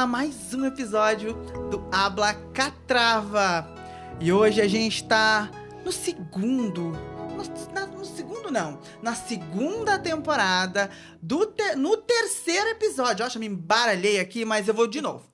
a mais um episódio do Habla Catrava. E hoje a gente tá na segunda temporada, no terceiro episódio. Nossa, me embaralhei aqui, mas eu vou de novo.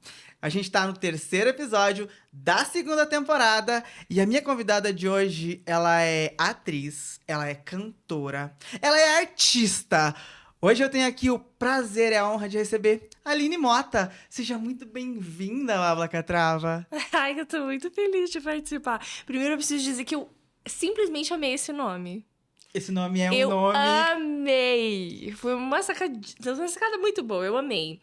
A gente tá no terceiro episódio da segunda temporada e a minha convidada de hoje, ela é atriz, ela é cantora, ela é artista. Hoje eu tenho aqui o prazer e a honra de receber a Aline Mota. Seja muito bem-vinda ao Habla Catrava. Ai, eu tô muito feliz de participar. Primeiro eu preciso dizer que eu simplesmente amei esse nome. Esse nome é um Eu nome... amei! Foi uma sacada muito boa, eu amei.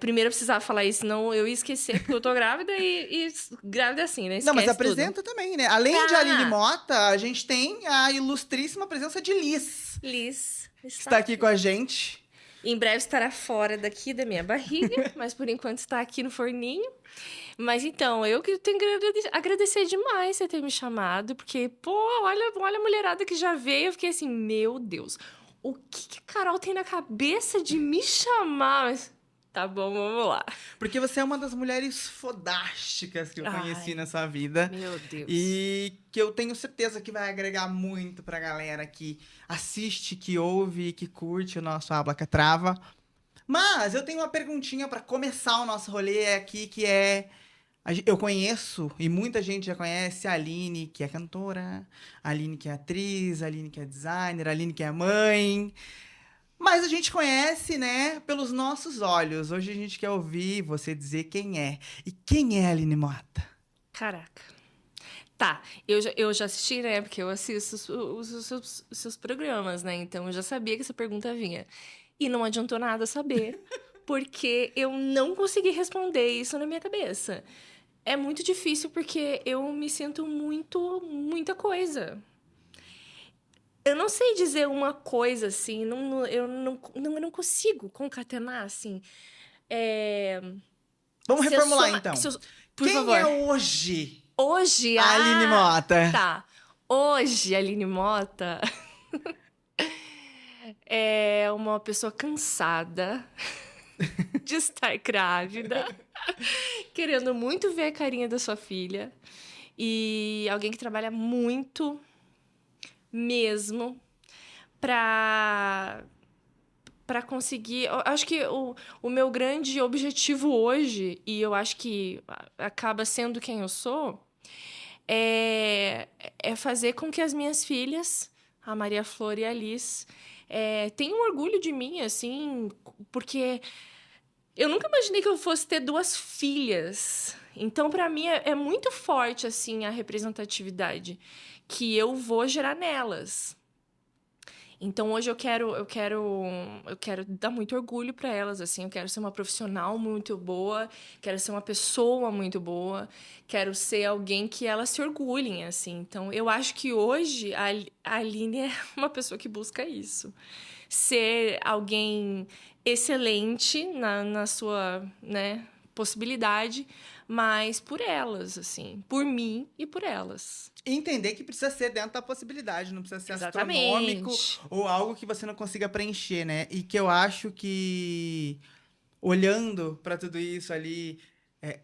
Primeiro eu precisava falar isso, senão eu ia esquecer, porque eu tô grávida e grávida assim, né? Esquece Não, mas apresenta tudo. também, né? Além de Aline Mota, a gente tem a ilustríssima presença de Liz. Liz Que está aqui com a gente. Em breve estará fora daqui da minha barriga, mas por enquanto está aqui no forninho. Mas então, eu que tenho que agradecer demais você ter me chamado, porque, pô, olha a mulherada que já veio. Eu fiquei assim, meu Deus, o que a Carol tem na cabeça de me chamar? Mas, tá bom, vamos lá. Porque você é uma das mulheres fodásticas que eu conheci nessa vida. Meu Deus. E que eu tenho certeza que vai agregar muito pra galera que assiste, que ouve, que curte o nosso Habla Catrava. Mas eu tenho uma perguntinha pra começar o nosso rolê aqui, que é... Eu conheço, e muita gente já conhece, a Aline, que é cantora, a Aline, que é atriz, a Aline, que é designer, a Aline, que é mãe. Mas a gente conhece, né, pelos nossos olhos. Hoje a gente quer ouvir você dizer quem é. E quem é a Aline Mota? Caraca. Tá, eu já assisti, né? Porque eu assisto os seus programas, né? Então eu já sabia que essa pergunta vinha. E não adiantou nada saber, porque eu não consegui responder isso na minha cabeça. É muito difícil porque eu me sinto muita coisa. Eu não sei dizer uma coisa, assim, eu não consigo concatenar, assim. Vamos reformular, então. Por quem favor. é hoje Hoje, a Aline Mota? Tá. Hoje, a Aline Mota é uma pessoa cansada de estar grávida, querendo muito ver a carinha da sua filha, e alguém que trabalha muito mesmo para conseguir... Eu acho que o meu grande objetivo hoje, e eu acho que acaba sendo quem eu sou, é fazer com que as minhas filhas, a Maria Flor e a Liz, tenham orgulho de mim, assim, porque eu nunca imaginei que eu fosse ter 2 filhas. Então, para mim, é muito forte, assim, a representatividade que eu vou gerar nelas. Então, hoje eu quero dar muito orgulho para elas, assim. Eu quero ser uma profissional muito boa, quero ser uma pessoa muito boa, quero ser alguém que elas se orgulhem, assim. Então, eu acho que hoje a Aline é uma pessoa que busca isso. Ser alguém excelente na sua, né, possibilidade, mas por elas, assim. Por mim e por elas. E entender que precisa ser dentro da possibilidade, não precisa ser Exatamente. astronômico ou algo que você não consiga preencher, né? E que eu acho que, olhando pra tudo isso ali,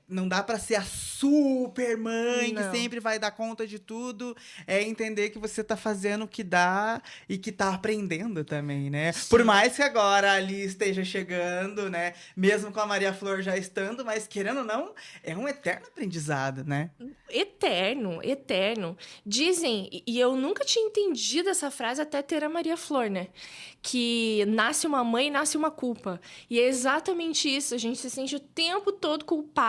não dá pra ser a super mãe que sempre vai dar conta de tudo. É entender que você tá fazendo o que dá e que tá aprendendo também, né? Sim. Por mais que agora ali esteja chegando, né? Mesmo com a Maria Flor já estando, mas querendo ou não, é um eterno aprendizado, né? Eterno, eterno. Dizem, e eu nunca tinha entendido essa frase até ter a Maria Flor, né? Que nasce uma mãe, nasce uma culpa. E é exatamente isso. A gente se sente o tempo todo culpada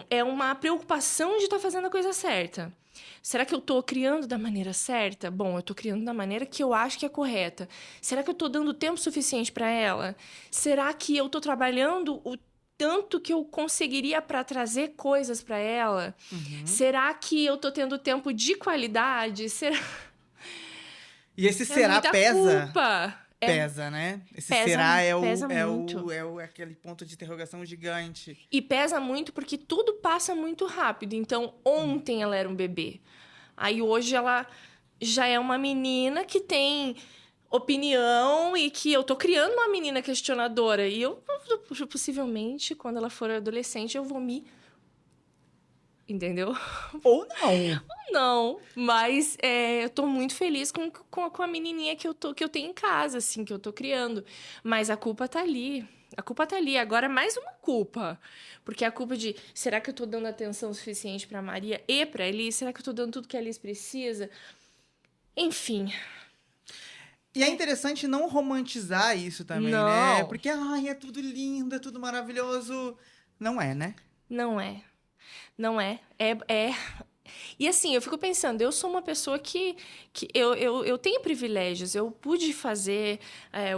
é uma preocupação de estar fazendo a coisa certa. Será que eu estou criando da maneira certa? Bom, eu estou criando da maneira que eu acho que é correta. Será que eu estou dando tempo suficiente para ela? Será que eu estou trabalhando o tanto que eu conseguiria para trazer coisas para ela? Uhum. Será que eu estou tendo tempo de qualidade? Será... E esse será pesa? Culpa. Pesa, né? Esse pesa, será aquele ponto de interrogação gigante. E pesa muito porque tudo passa muito rápido. Então, ontem ela era um bebê. Aí, hoje, ela já é uma menina que tem opinião e que eu tô criando uma menina questionadora. E eu, possivelmente, quando ela for adolescente, eu vou me... Entendeu? Ou não. Não, mas eu tô muito feliz com a menininha que eu tenho em casa, assim, que eu tô criando. Mas a culpa tá ali. A culpa tá ali. Agora, mais uma culpa. Porque a culpa de, será que eu tô dando atenção suficiente pra Maria e pra Elis? Será que eu tô dando tudo que a Elis precisa? Enfim, E é interessante não romantizar isso também, né? não, Porque, ai, é tudo lindo, é tudo maravilhoso. Não é, né? não é. Não é. E assim, eu fico pensando, eu sou uma pessoa que eu tenho privilégios. Eu pude fazer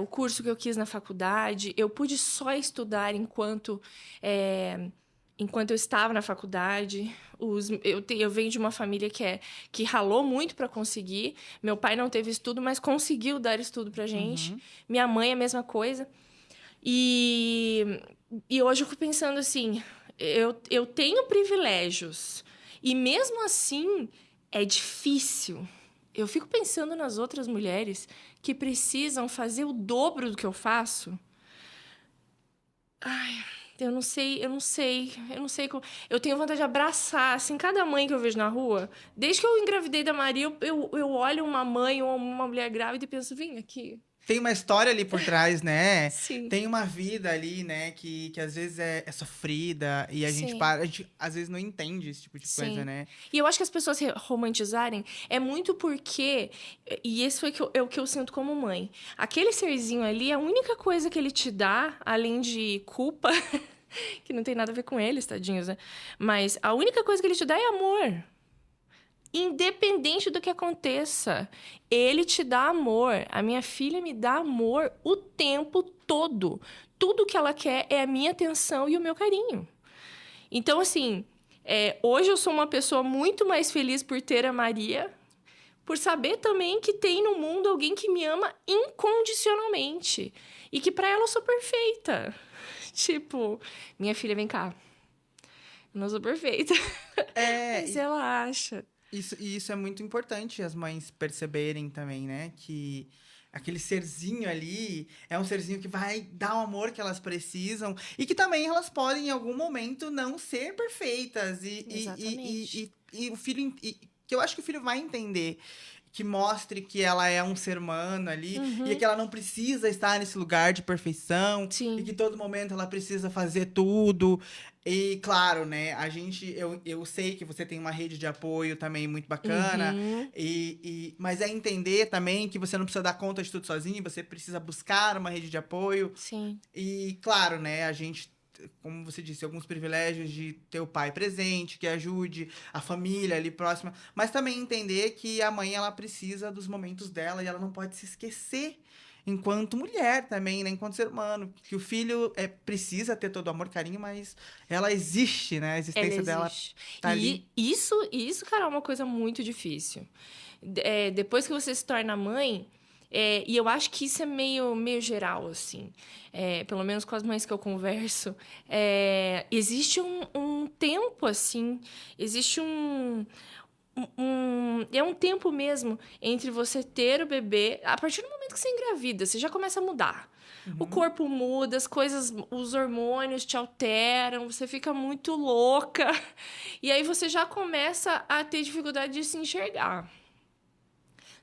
o curso que eu quis na faculdade, eu pude só estudar enquanto eu estava na faculdade. Eu venho de uma família que ralou muito para conseguir. Meu pai não teve estudo, mas conseguiu dar estudo pra gente. Uhum. Minha mãe, a mesma coisa. E, e hoje eu fico pensando assim, eu tenho privilégios. E mesmo assim, é difícil. Eu fico pensando nas outras mulheres que precisam fazer o dobro do que eu faço. Ai, eu não sei como... Eu tenho vontade de abraçar, assim, cada mãe que eu vejo na rua. Desde que eu engravidei da Maria, eu olho uma mãe ou uma mulher grávida e penso, vem aqui. Tem uma história ali por trás, né? Sim, Tem uma vida ali, né? Que às vezes é sofrida e sim. a gente às vezes não entende esse tipo de coisa, Sim. né? E eu acho que as pessoas romantizarem é muito porque, e isso é o que eu sinto como mãe. Aquele serzinho ali, a única coisa que ele te dá, além de culpa, que não tem nada a ver com eles, tadinhos, né? Mas a única coisa que ele te dá é amor. Independente do que aconteça, ele te dá amor. A minha filha me dá amor o tempo todo. Tudo que ela quer é a minha atenção e o meu carinho. Então, assim, hoje eu sou uma pessoa muito mais feliz por ter a Maria, por saber também que tem no mundo alguém que me ama incondicionalmente. E que pra ela eu sou perfeita. Tipo, minha filha, vem cá. Eu não sou perfeita. É, Mas ela acha. e isso é muito importante as mães perceberem também, né? Que aquele serzinho ali é um serzinho que vai dar o amor que elas precisam e que também elas podem, em algum momento, não ser perfeitas. Exatamente. E o filho. Que eu acho que o filho vai entender. Que mostre que ela é um ser humano ali e Uhum. que ela não precisa estar nesse lugar de perfeição e que Sim. todo momento ela precisa fazer tudo. E claro, né, eu sei que você tem uma rede de apoio também muito bacana, Uhum. mas é entender também que você não precisa dar conta de tudo sozinho, você precisa buscar uma rede de apoio. Sim. E claro, né, a gente, como você disse, alguns privilégios de ter o pai presente, que ajude a família ali próxima, mas também entender que a mãe ela precisa dos momentos dela e ela não pode se esquecer enquanto mulher também, né, enquanto ser humano, que o filho precisa ter todo o amor, carinho, mas ela existe, né? A Ela existência dela existe. tá ali. E isso, cara, é uma coisa muito difícil. Depois que você se torna mãe, e eu acho que isso é meio geral, assim. Pelo menos com as mães que eu converso. Existe um tempo, assim. Existe é um tempo mesmo entre você ter o bebê. A partir do momento que você engravida, você já começa a mudar. O Uhum, corpo muda, as coisas, os hormônios te alteram, você fica muito louca. E aí você já começa a ter dificuldade de se enxergar.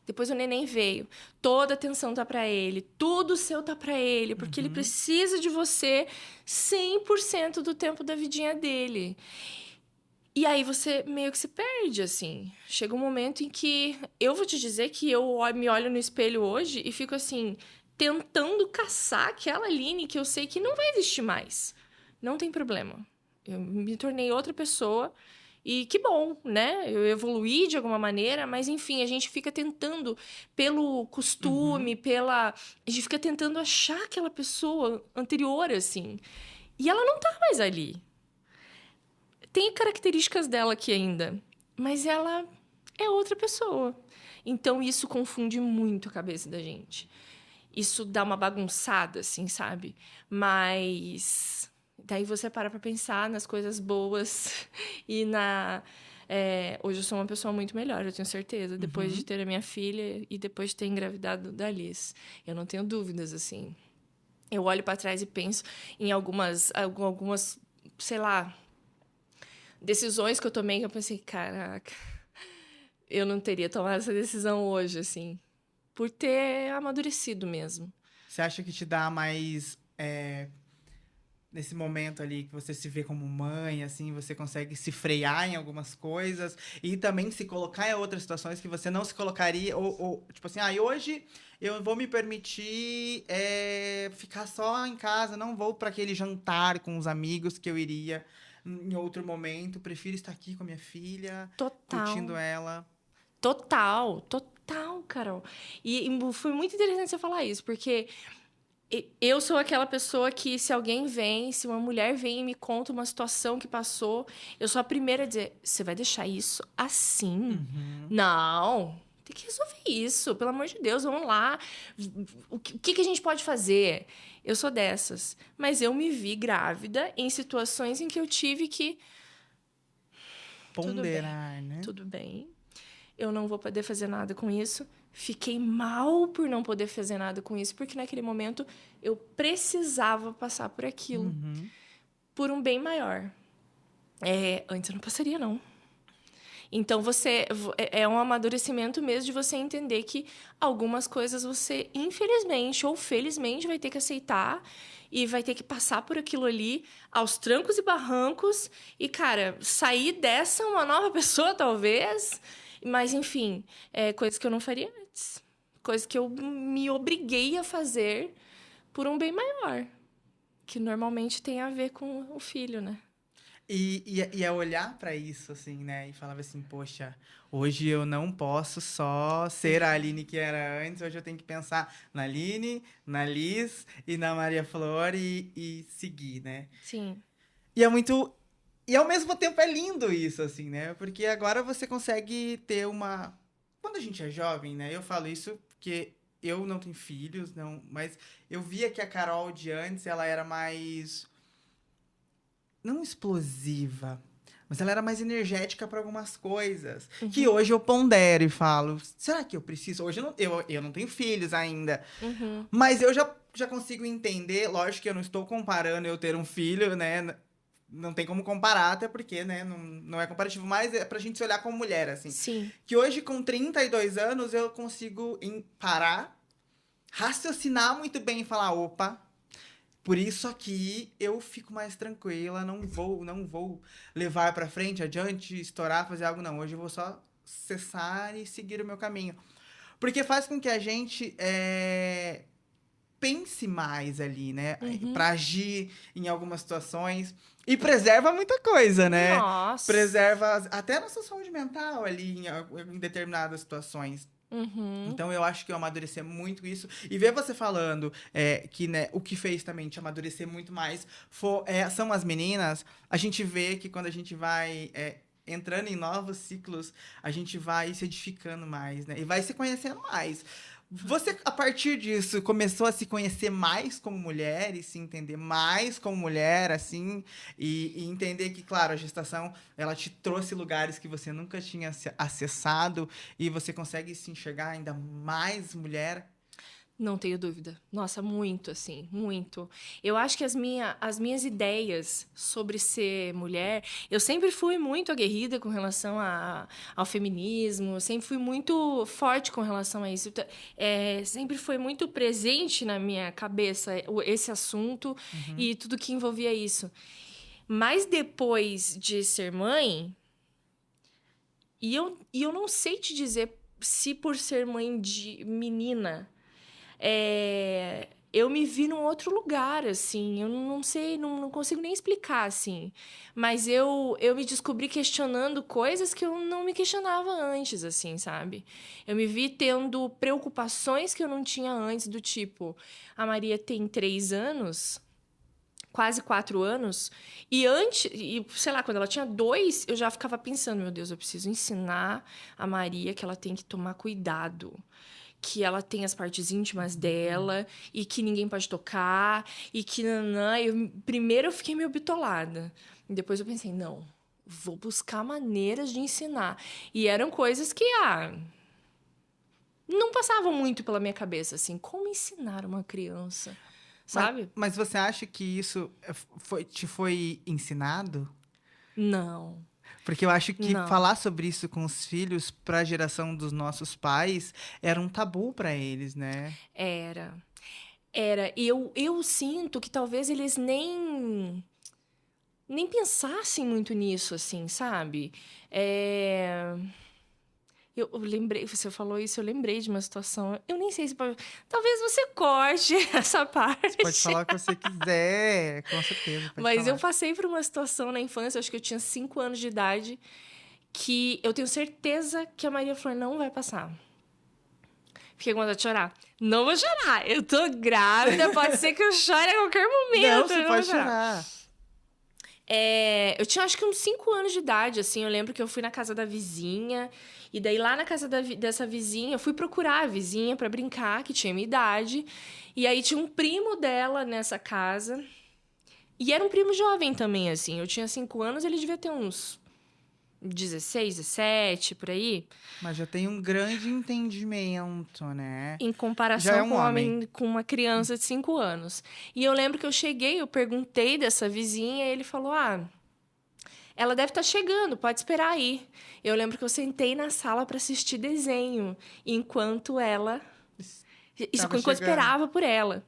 Depois o neném veio, toda a atenção tá para ele, tudo seu tá para ele, porque ele uhum, precisa de você 100% do tempo da vidinha dele. E aí você meio que se perde, assim. Chega um momento em que eu vou te dizer que me olho no espelho hoje e fico assim, tentando caçar aquela Aline que eu sei que não vai existir mais. Não tem problema. Eu me tornei outra pessoa e que bom, né? Eu evoluí de alguma maneira, mas enfim, a gente fica tentando, pelo uhum. costume, a gente fica tentando achar aquela pessoa anterior, assim. E ela não tá mais ali. Tem características dela aqui ainda, mas ela é outra pessoa. Então isso confunde muito a cabeça da gente. Isso dá uma bagunçada, assim, sabe? Mas daí você para pra pensar nas coisas boas e Hoje eu sou uma pessoa muito melhor, eu tenho certeza. Depois de ter a minha filha e depois de ter engravidado da Liz. Eu não tenho dúvidas, assim. Eu olho para trás e penso em algumas, sei lá, decisões que eu tomei que eu pensei, caraca, eu não teria tomado essa decisão hoje, assim. Por ter amadurecido mesmo. Você acha que te dá mais... nesse momento ali que você se vê como mãe, assim, você consegue se frear em algumas coisas e também se colocar em outras situações que você não se colocaria, ou tipo assim, hoje eu vou me permitir ficar só em casa, não vou para aquele jantar com os amigos que eu iria em outro momento, prefiro estar aqui com a minha filha, curtindo ela. Total, Carol. E foi muito interessante você falar isso, porque eu sou aquela pessoa que, se uma mulher vem e me conta uma situação que passou, eu sou a primeira a dizer, você vai deixar isso assim? Não, tem que resolver isso, pelo amor de Deus, vamos lá. O que a gente pode fazer? Eu sou dessas. Mas eu me vi grávida em situações em que eu tive que... Ponderar, né? Tudo bem. Eu não vou poder fazer nada com isso. Fiquei mal por não poder fazer nada com isso, porque naquele momento eu precisava passar por aquilo. Por um bem maior. Antes eu não passaria, não. Então, é um amadurecimento mesmo de você entender que algumas coisas você, infelizmente ou felizmente, vai ter que aceitar e vai ter que passar por aquilo ali aos trancos e barrancos. E, cara, sair dessa uma nova pessoa, talvez... Mas, enfim, coisas que eu não faria antes. Coisas que eu me obriguei a fazer por um bem maior. Que normalmente tem a ver com o filho, né? E é olhar pra isso, assim, né? E falava assim, poxa, hoje eu não posso só ser a Aline que era antes. Hoje eu tenho que pensar na Aline, na Liz e na Maria Flor e seguir, né? Sim. E é muito... E ao mesmo tempo é lindo isso, assim, né? Porque agora você consegue ter uma... Quando a gente é jovem, né? Eu falo isso porque eu não tenho filhos, não, mas eu via que a Carol de antes, ela era mais... Não explosiva, mas ela era mais energética para algumas coisas. Que hoje eu pondero e falo, será que eu preciso? Hoje eu não tenho filhos ainda. Mas eu já consigo entender, lógico que eu não estou comparando eu ter um filho, né? Não tem como comparar, até porque, né, não é comparativo, mas é pra gente se olhar como mulher, assim. Sim. Que hoje, com 32 anos, eu consigo parar, raciocinar muito bem e falar, opa, por isso aqui eu fico mais tranquila, não vou levar pra frente, adiante, estourar, fazer algo, não. Hoje eu vou só cessar e seguir o meu caminho. Porque faz com que a gente pense mais ali, né? Pra agir em algumas situações. E preserva muita coisa, né? Nossa. Preserva até a nossa saúde mental ali em determinadas situações. Então, eu acho que eu amadureci muito isso. E ver você falando que, né, o que fez também te amadurecer muito mais são as meninas. A gente vê que quando a gente vai entrando em novos ciclos, a gente vai se edificando mais, né? E vai se conhecendo mais. Você, a partir disso, começou a se conhecer mais como mulher e se entender mais como mulher, assim, e entender que, claro, a gestação, ela te trouxe lugares que você nunca tinha acessado e você consegue se enxergar ainda mais mulher? Não tenho dúvida. Nossa, muito, assim, muito. Eu acho que as minhas ideias sobre ser mulher... Eu sempre fui muito aguerrida com relação ao feminismo, sempre fui muito forte com relação a isso. Sempre foi muito presente na minha cabeça esse assunto e tudo que envolvia isso. Mas depois de ser mãe... E eu não sei te dizer se por ser mãe de menina... eu me vi num outro lugar, assim. Eu não sei, não consigo nem explicar, assim. Mas eu me descobri questionando coisas que eu não me questionava antes, assim, sabe? Eu me vi tendo preocupações que eu não tinha antes, do tipo... A Maria tem 3 anos... Quase 4 anos. Sei lá, quando ela tinha 2, eu já ficava pensando, meu Deus, eu preciso ensinar a Maria que ela tem que tomar cuidado. Que ela tem as partes íntimas dela e que ninguém pode tocar e que... Primeiro eu fiquei meio bitolada. E depois eu pensei, não, vou buscar maneiras de ensinar. E eram coisas que, não passavam muito pela minha cabeça, assim. Como ensinar uma criança, sabe? Mas você acha que isso te foi ensinado? Não, Porque eu acho que não. falar sobre isso com os filhos, para a geração dos nossos pais, era um tabu para eles, né? Era. Era. E eu sinto que talvez eles nem pensassem muito nisso, assim, sabe? Eu lembrei, você falou isso, eu lembrei de uma situação. Eu nem sei se pode. Talvez você corte essa Você pode parte. falar o que você quiser, com certeza, pode Mas eu falar. passei por uma situação na infância, acho que eu tinha 5 anos de idade, que eu tenho certeza que a Maria Flor não vai passar. Fiquei com vontade de chorar. Não vou chorar. Eu tô grávida, pode ser que eu chore a qualquer momento. Não, você eu pode vou chorar. chorar. Eu tinha acho que uns 5 anos de idade, assim. Eu lembro que eu fui na casa da vizinha. E daí, lá na casa dessa vizinha, eu fui procurar a vizinha pra brincar, que tinha minha idade. E aí, tinha um primo dela nessa casa. E era um primo jovem também, assim. Eu tinha 5 anos, ele devia ter uns 16, 17, por aí. Mas já tem um grande entendimento, né? Em Já é comparação um com um homem. homem, com uma criança de 5 anos. E eu lembro que eu cheguei, eu perguntei dessa vizinha, e ele falou: ela deve estar chegando, pode esperar aí. Eu lembro que eu sentei na sala para assistir desenho, enquanto ela. Tava Enquanto eu chegando. esperava por ela.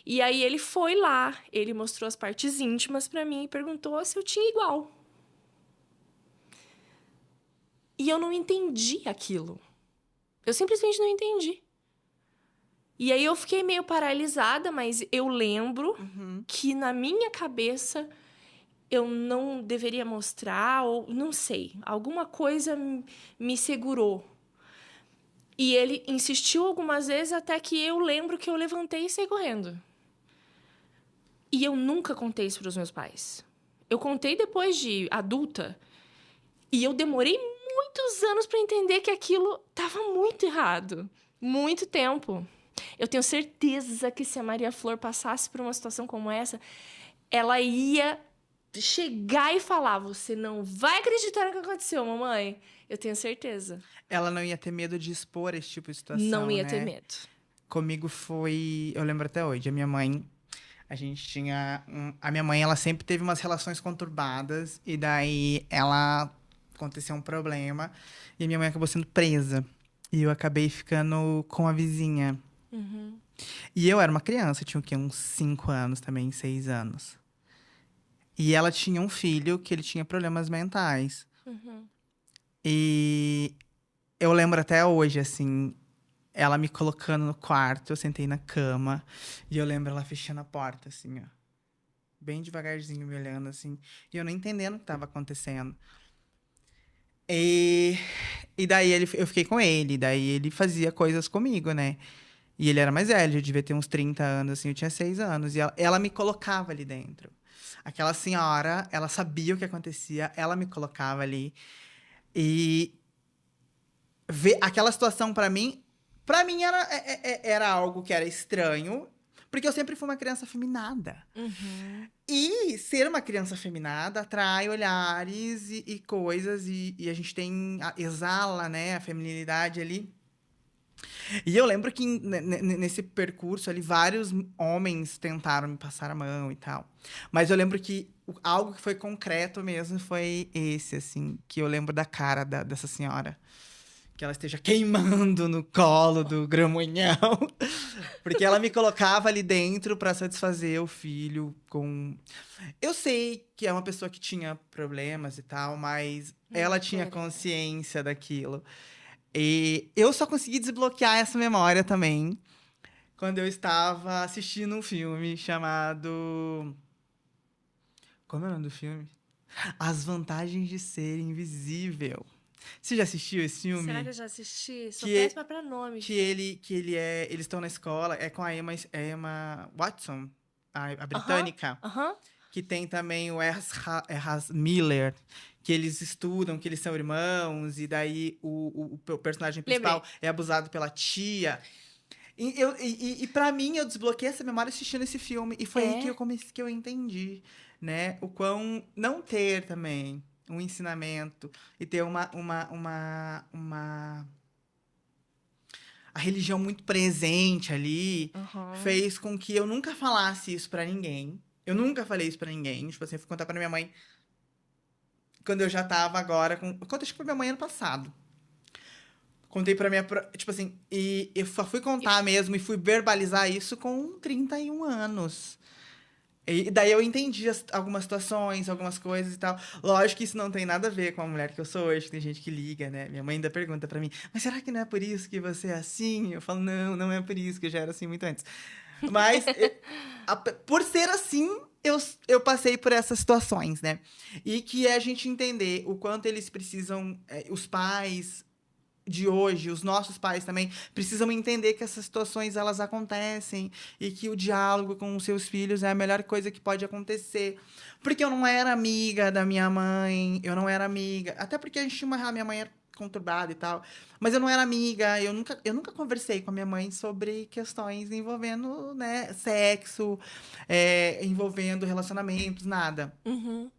E aí ele foi lá, ele mostrou as partes íntimas para mim e perguntou se eu tinha igual. E eu não entendi aquilo. Eu simplesmente não entendi. E aí eu fiquei meio paralisada, mas eu lembro que na minha cabeça eu não deveria mostrar, ou não sei, alguma coisa me segurou. E ele insistiu algumas vezes até que eu lembro que eu levantei e saí correndo. E eu nunca contei isso para os meus pais. Eu contei depois de adulta. E eu demorei muitos anos para entender que aquilo estava muito errado. Muito tempo. Eu tenho certeza que se a Maria Flor passasse por uma situação como essa, ela ia chegar e falar: você não vai acreditar no que aconteceu, mamãe. Eu tenho certeza. Ela não ia ter medo de expor esse tipo de Não situação, ia né? ter medo. Comigo foi... Eu lembro até hoje. A minha mãe... A gente tinha... A minha mãe, ela sempre teve umas relações conturbadas. E daí, aconteceu um problema. E minha mãe acabou sendo presa. E eu acabei ficando com a vizinha. E eu era uma criança. Tinha o quê? Uns 5 anos também, 6 anos. E ela tinha um filho que ele tinha problemas mentais. E eu lembro até hoje, assim, ela me colocando no quarto, eu sentei na cama, e eu lembro ela fechando a porta, assim, ó. Bem devagarzinho, me olhando, assim, e eu não entendendo o que estava acontecendo. E daí eu fiquei com ele, daí ele fazia coisas comigo, né? E ele era mais velho, eu devia ter uns 30 anos, assim, eu tinha 6 anos, e ela me colocava ali dentro. Aquela senhora, ela sabia o que acontecia, ela me colocava ali. E ver aquela situação pra mim era algo que era estranho, porque eu sempre fui uma criança afeminada. E ser uma criança afeminada atrai olhares e coisas, e a gente exala, né, a feminilidade ali. E eu lembro que nesse percurso ali, vários homens tentaram me passar a mão e tal. Mas eu lembro que algo que foi concreto mesmo foi esse, assim, que eu lembro da cara dessa senhora. Que ela esteja queimando no colo do gramonhão. Porque ela me colocava ali dentro pra satisfazer o filho com... Eu sei que é uma pessoa que tinha problemas e tal, mas ela tinha consciência daquilo. E eu só consegui desbloquear essa memória também quando eu estava assistindo um filme chamado... Como é o nome do filme? As Vantagens de Ser Invisível. Você já assistiu esse filme? Será que eu já assisti? Sou Que péssima pra nome. eles estão na escola, é com a Emma Watson, a britânica, que tem também o Ezra Miller, que eles estudam, que eles são irmãos, e daí o personagem principal é abusado pela tia. E pra mim, eu desbloqueei essa memória assistindo esse filme, e foi aí que eu entendi, né, o quão não ter também um ensinamento e ter a religião muito presente ali, Aham. fez com que eu nunca falasse isso pra ninguém. Eu nunca falei isso pra ninguém. Tipo assim, eu fui contar pra minha mãe quando eu já tava agora com. Eu contei acho que pra minha mãe ano passado. Contei pra minha. Tipo assim, e eu só fui contar mesmo e fui verbalizar isso com 31 anos. E daí eu entendi algumas situações, algumas coisas e tal. Lógico que isso não tem nada a ver com a mulher que eu sou hoje, que tem gente que liga, né? Minha mãe ainda pergunta pra mim, mas será que não é por isso que você é assim? Eu falo, não, não é por isso, que eu já era assim muito antes. Mas, por ser assim, eu passei por essas situações, né? E que é a gente entender o quanto eles precisam, os pais de hoje, os nossos pais também, precisam entender que essas situações elas acontecem e que o diálogo com os seus filhos é a melhor coisa que pode acontecer. Porque eu não era amiga da minha mãe, eu não era amiga, até porque a gente tinha a minha mãe era conturbada e tal, mas eu não era amiga, eu nunca conversei com a minha mãe sobre questões envolvendo, né, sexo, envolvendo relacionamentos, nada. Uhum.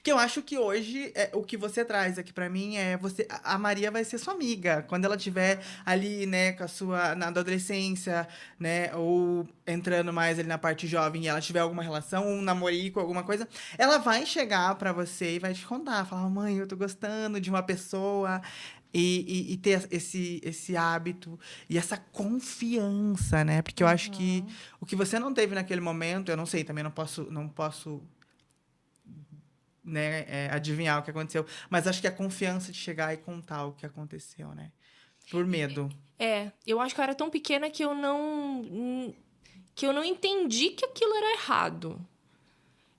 Que eu acho que hoje o que você traz aqui pra mim é a Maria vai ser sua amiga quando ela tiver ali, né, com a sua na adolescência, né, ou entrando mais ali na parte jovem e ela tiver alguma relação, um namorico, alguma coisa, ela vai chegar pra você e vai te contar, falar, mãe, eu tô gostando de uma pessoa. E ter esse hábito e essa confiança, né? Porque eu acho que Uhum. o que você não teve naquele momento, eu não sei, também não posso né, adivinhar o que aconteceu. Mas acho que a confiança de chegar e contar o que aconteceu, né? Por medo. Eu acho que eu era tão pequena que eu não entendi que aquilo era errado.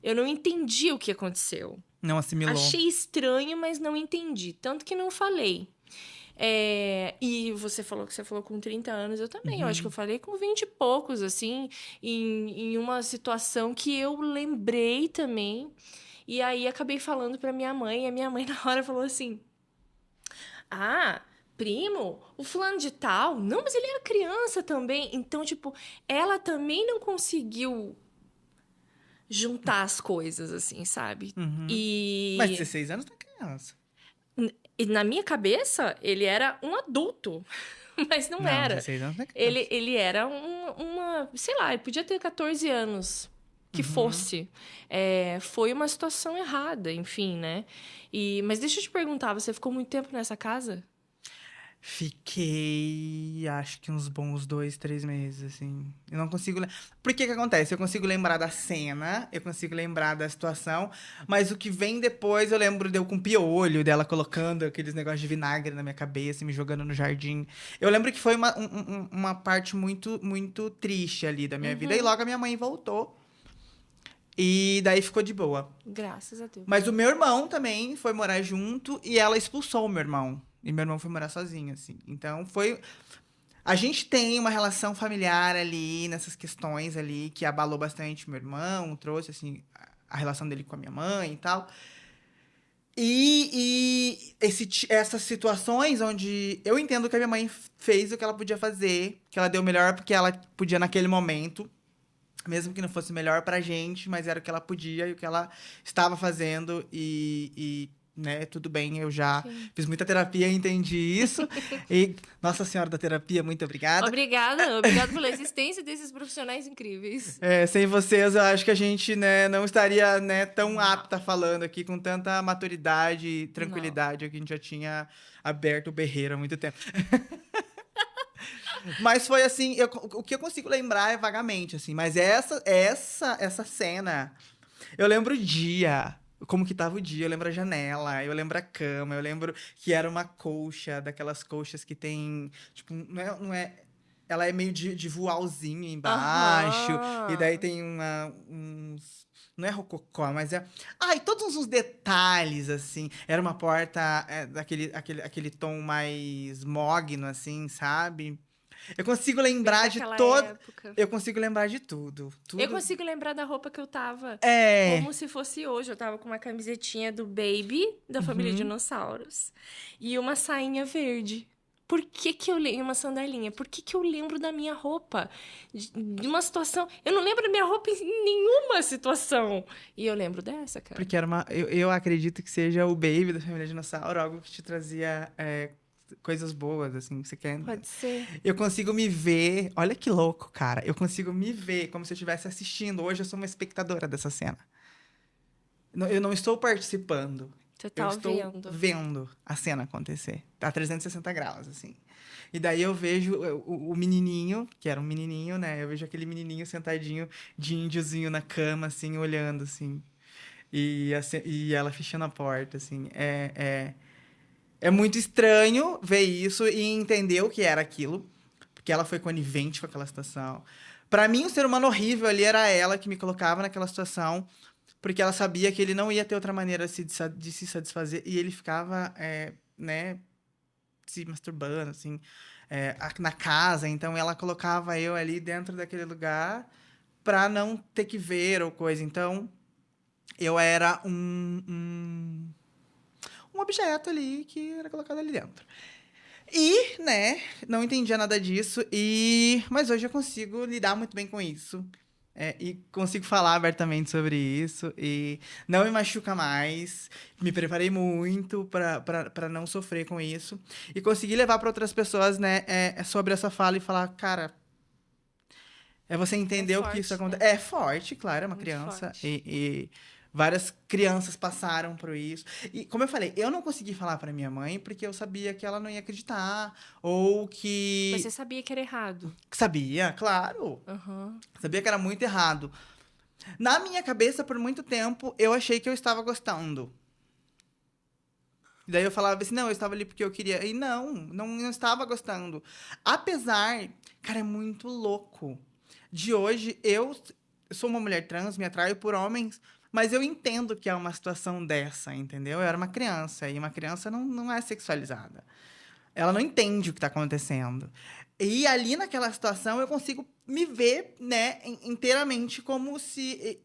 Eu não entendi o que aconteceu. Não assimilou. Achei estranho, mas não entendi. Tanto que não falei. E você falou que você falou com 30 anos, eu também. Eu acho que eu falei com 20 e poucos, assim, em uma situação que eu lembrei também. E aí acabei falando pra minha mãe, e a minha mãe na hora falou assim: Ah, primo, o fulano de tal? Não, mas ele era criança também. Então, tipo, ela também não conseguiu juntar as coisas, assim, sabe? Uhum. Mas E, 16 anos não é criança. e na minha cabeça, ele era um adulto. Mas não Não, era. 16 anos não é Ele, criança. ele era uma. Sei lá, ele podia ter 14 anos. Que Uhum. fosse. Foi uma situação errada, enfim, né? Mas deixa eu te perguntar, você ficou muito tempo nessa casa? Fiquei, acho que uns bons 2, 3 meses, assim. Eu não consigo. Por que que acontece? Eu consigo lembrar da cena, eu consigo lembrar da situação, mas o que vem depois eu lembro de eu com piolho, dela colocando aqueles negócios de vinagre na minha cabeça, e me jogando no jardim. Eu lembro que foi uma parte muito, muito triste ali da minha vida. E Uhum. logo a minha mãe voltou. E daí ficou de boa. Graças a Deus. Mas o meu irmão também foi morar junto e ela expulsou o meu irmão. E meu irmão foi morar sozinho, assim. Então foi. A gente tem uma relação familiar ali, nessas questões ali, que abalou bastante meu irmão, trouxe, assim, a relação dele com a minha mãe e tal. Essas situações onde eu entendo que a minha mãe fez o que ela podia fazer, que ela deu o melhor porque ela podia naquele momento. Mesmo que não fosse melhor pra gente, mas era o que ela podia e o que ela estava fazendo. Né, tudo bem, eu já Sim. fiz muita terapia e entendi isso. E, Nossa Senhora da Terapia, muito obrigada. Obrigada pela existência desses profissionais incríveis. Sem vocês, eu acho que a gente, né, não estaria, né, tão apta falando aqui com tanta maturidade e Não. tranquilidade que a gente já tinha aberto o berreiro há muito tempo. Mas foi assim, o que eu consigo lembrar é vagamente, assim, mas essa cena, eu lembro o dia, como que tava o dia, eu lembro a janela, eu lembro a cama, eu lembro que era uma colcha, daquelas colchas que tem, tipo, ela é meio de voalzinho embaixo, e daí Aham. tem uns. Não é rococó, mas é. Ai, todos uns detalhes, assim. Era uma porta aquele tom mais mogno, assim, sabe? Eu consigo Bem lembrar de daquela todo. época. Eu consigo lembrar de tudo. Eu Tudo. consigo lembrar da roupa que eu tava É. como se fosse hoje. Eu tava com uma camisetinha do Baby, da família Uhum. Dinossauros, e uma sainha verde. Por que que eu lembro uma sandalinha? Por que que eu lembro da minha roupa? De uma situação... Eu não lembro da minha roupa em nenhuma situação. E eu lembro dessa, cara. Porque era uma... Eu acredito que seja o Baby da família Dinossauro, algo que te trazia coisas boas, assim, que você quer. Pode ser. Eu consigo me ver... Olha que louco, cara. Eu consigo me ver como se eu estivesse assistindo. Hoje eu sou uma espectadora dessa cena. Eu não estou participando. Você Eu tá estou vendo. vendo a cena acontecer. Tá a 360 graus, assim. E daí eu vejo o menininho, que era um menininho, né? Eu vejo aquele menininho sentadinho de índiozinho na cama, assim, olhando, assim. E ela fechando a porta, assim. É muito estranho ver isso e entender o que era aquilo. Porque ela foi conivente com aquela situação. Pra mim, o ser humano horrível ali era ela que me colocava naquela situação. Porque ela sabia que ele não ia ter outra maneira de se satisfazer. E ele ficava, né, se masturbando, assim, na casa. Então, ela colocava eu ali dentro daquele lugar pra não ter que ver ou coisa. Então, eu era um objeto ali que era colocado ali dentro. E, né, não entendia nada disso. Mas hoje eu consigo lidar muito bem com isso. E consigo falar abertamente sobre isso. E não me machuca mais. Me preparei muito para não sofrer com isso. E consegui levar para outras pessoas, né, sobre essa fala e falar, cara, você entender o que isso forte, acontece. né? É forte, claro, é uma Muito criança. forte. E várias crianças passaram por isso. E, como eu falei, eu não consegui falar para minha mãe porque eu sabia que ela não ia acreditar. Ou Mas você que... sabia que era errado. Sabia, claro. Aham. Sabia que era muito errado. Na minha cabeça, por muito tempo, eu achei que eu estava gostando. E daí eu falava assim, não, eu estava ali porque eu queria. E não estava gostando. Apesar, cara, é muito louco. De hoje, eu sou uma mulher trans, me atraio por homens, mas eu entendo que é uma situação dessa, entendeu? Eu era uma criança, e uma criança não é sexualizada. Ela não entende o que está acontecendo. E ali naquela situação eu consigo me ver, né, inteiramente como se.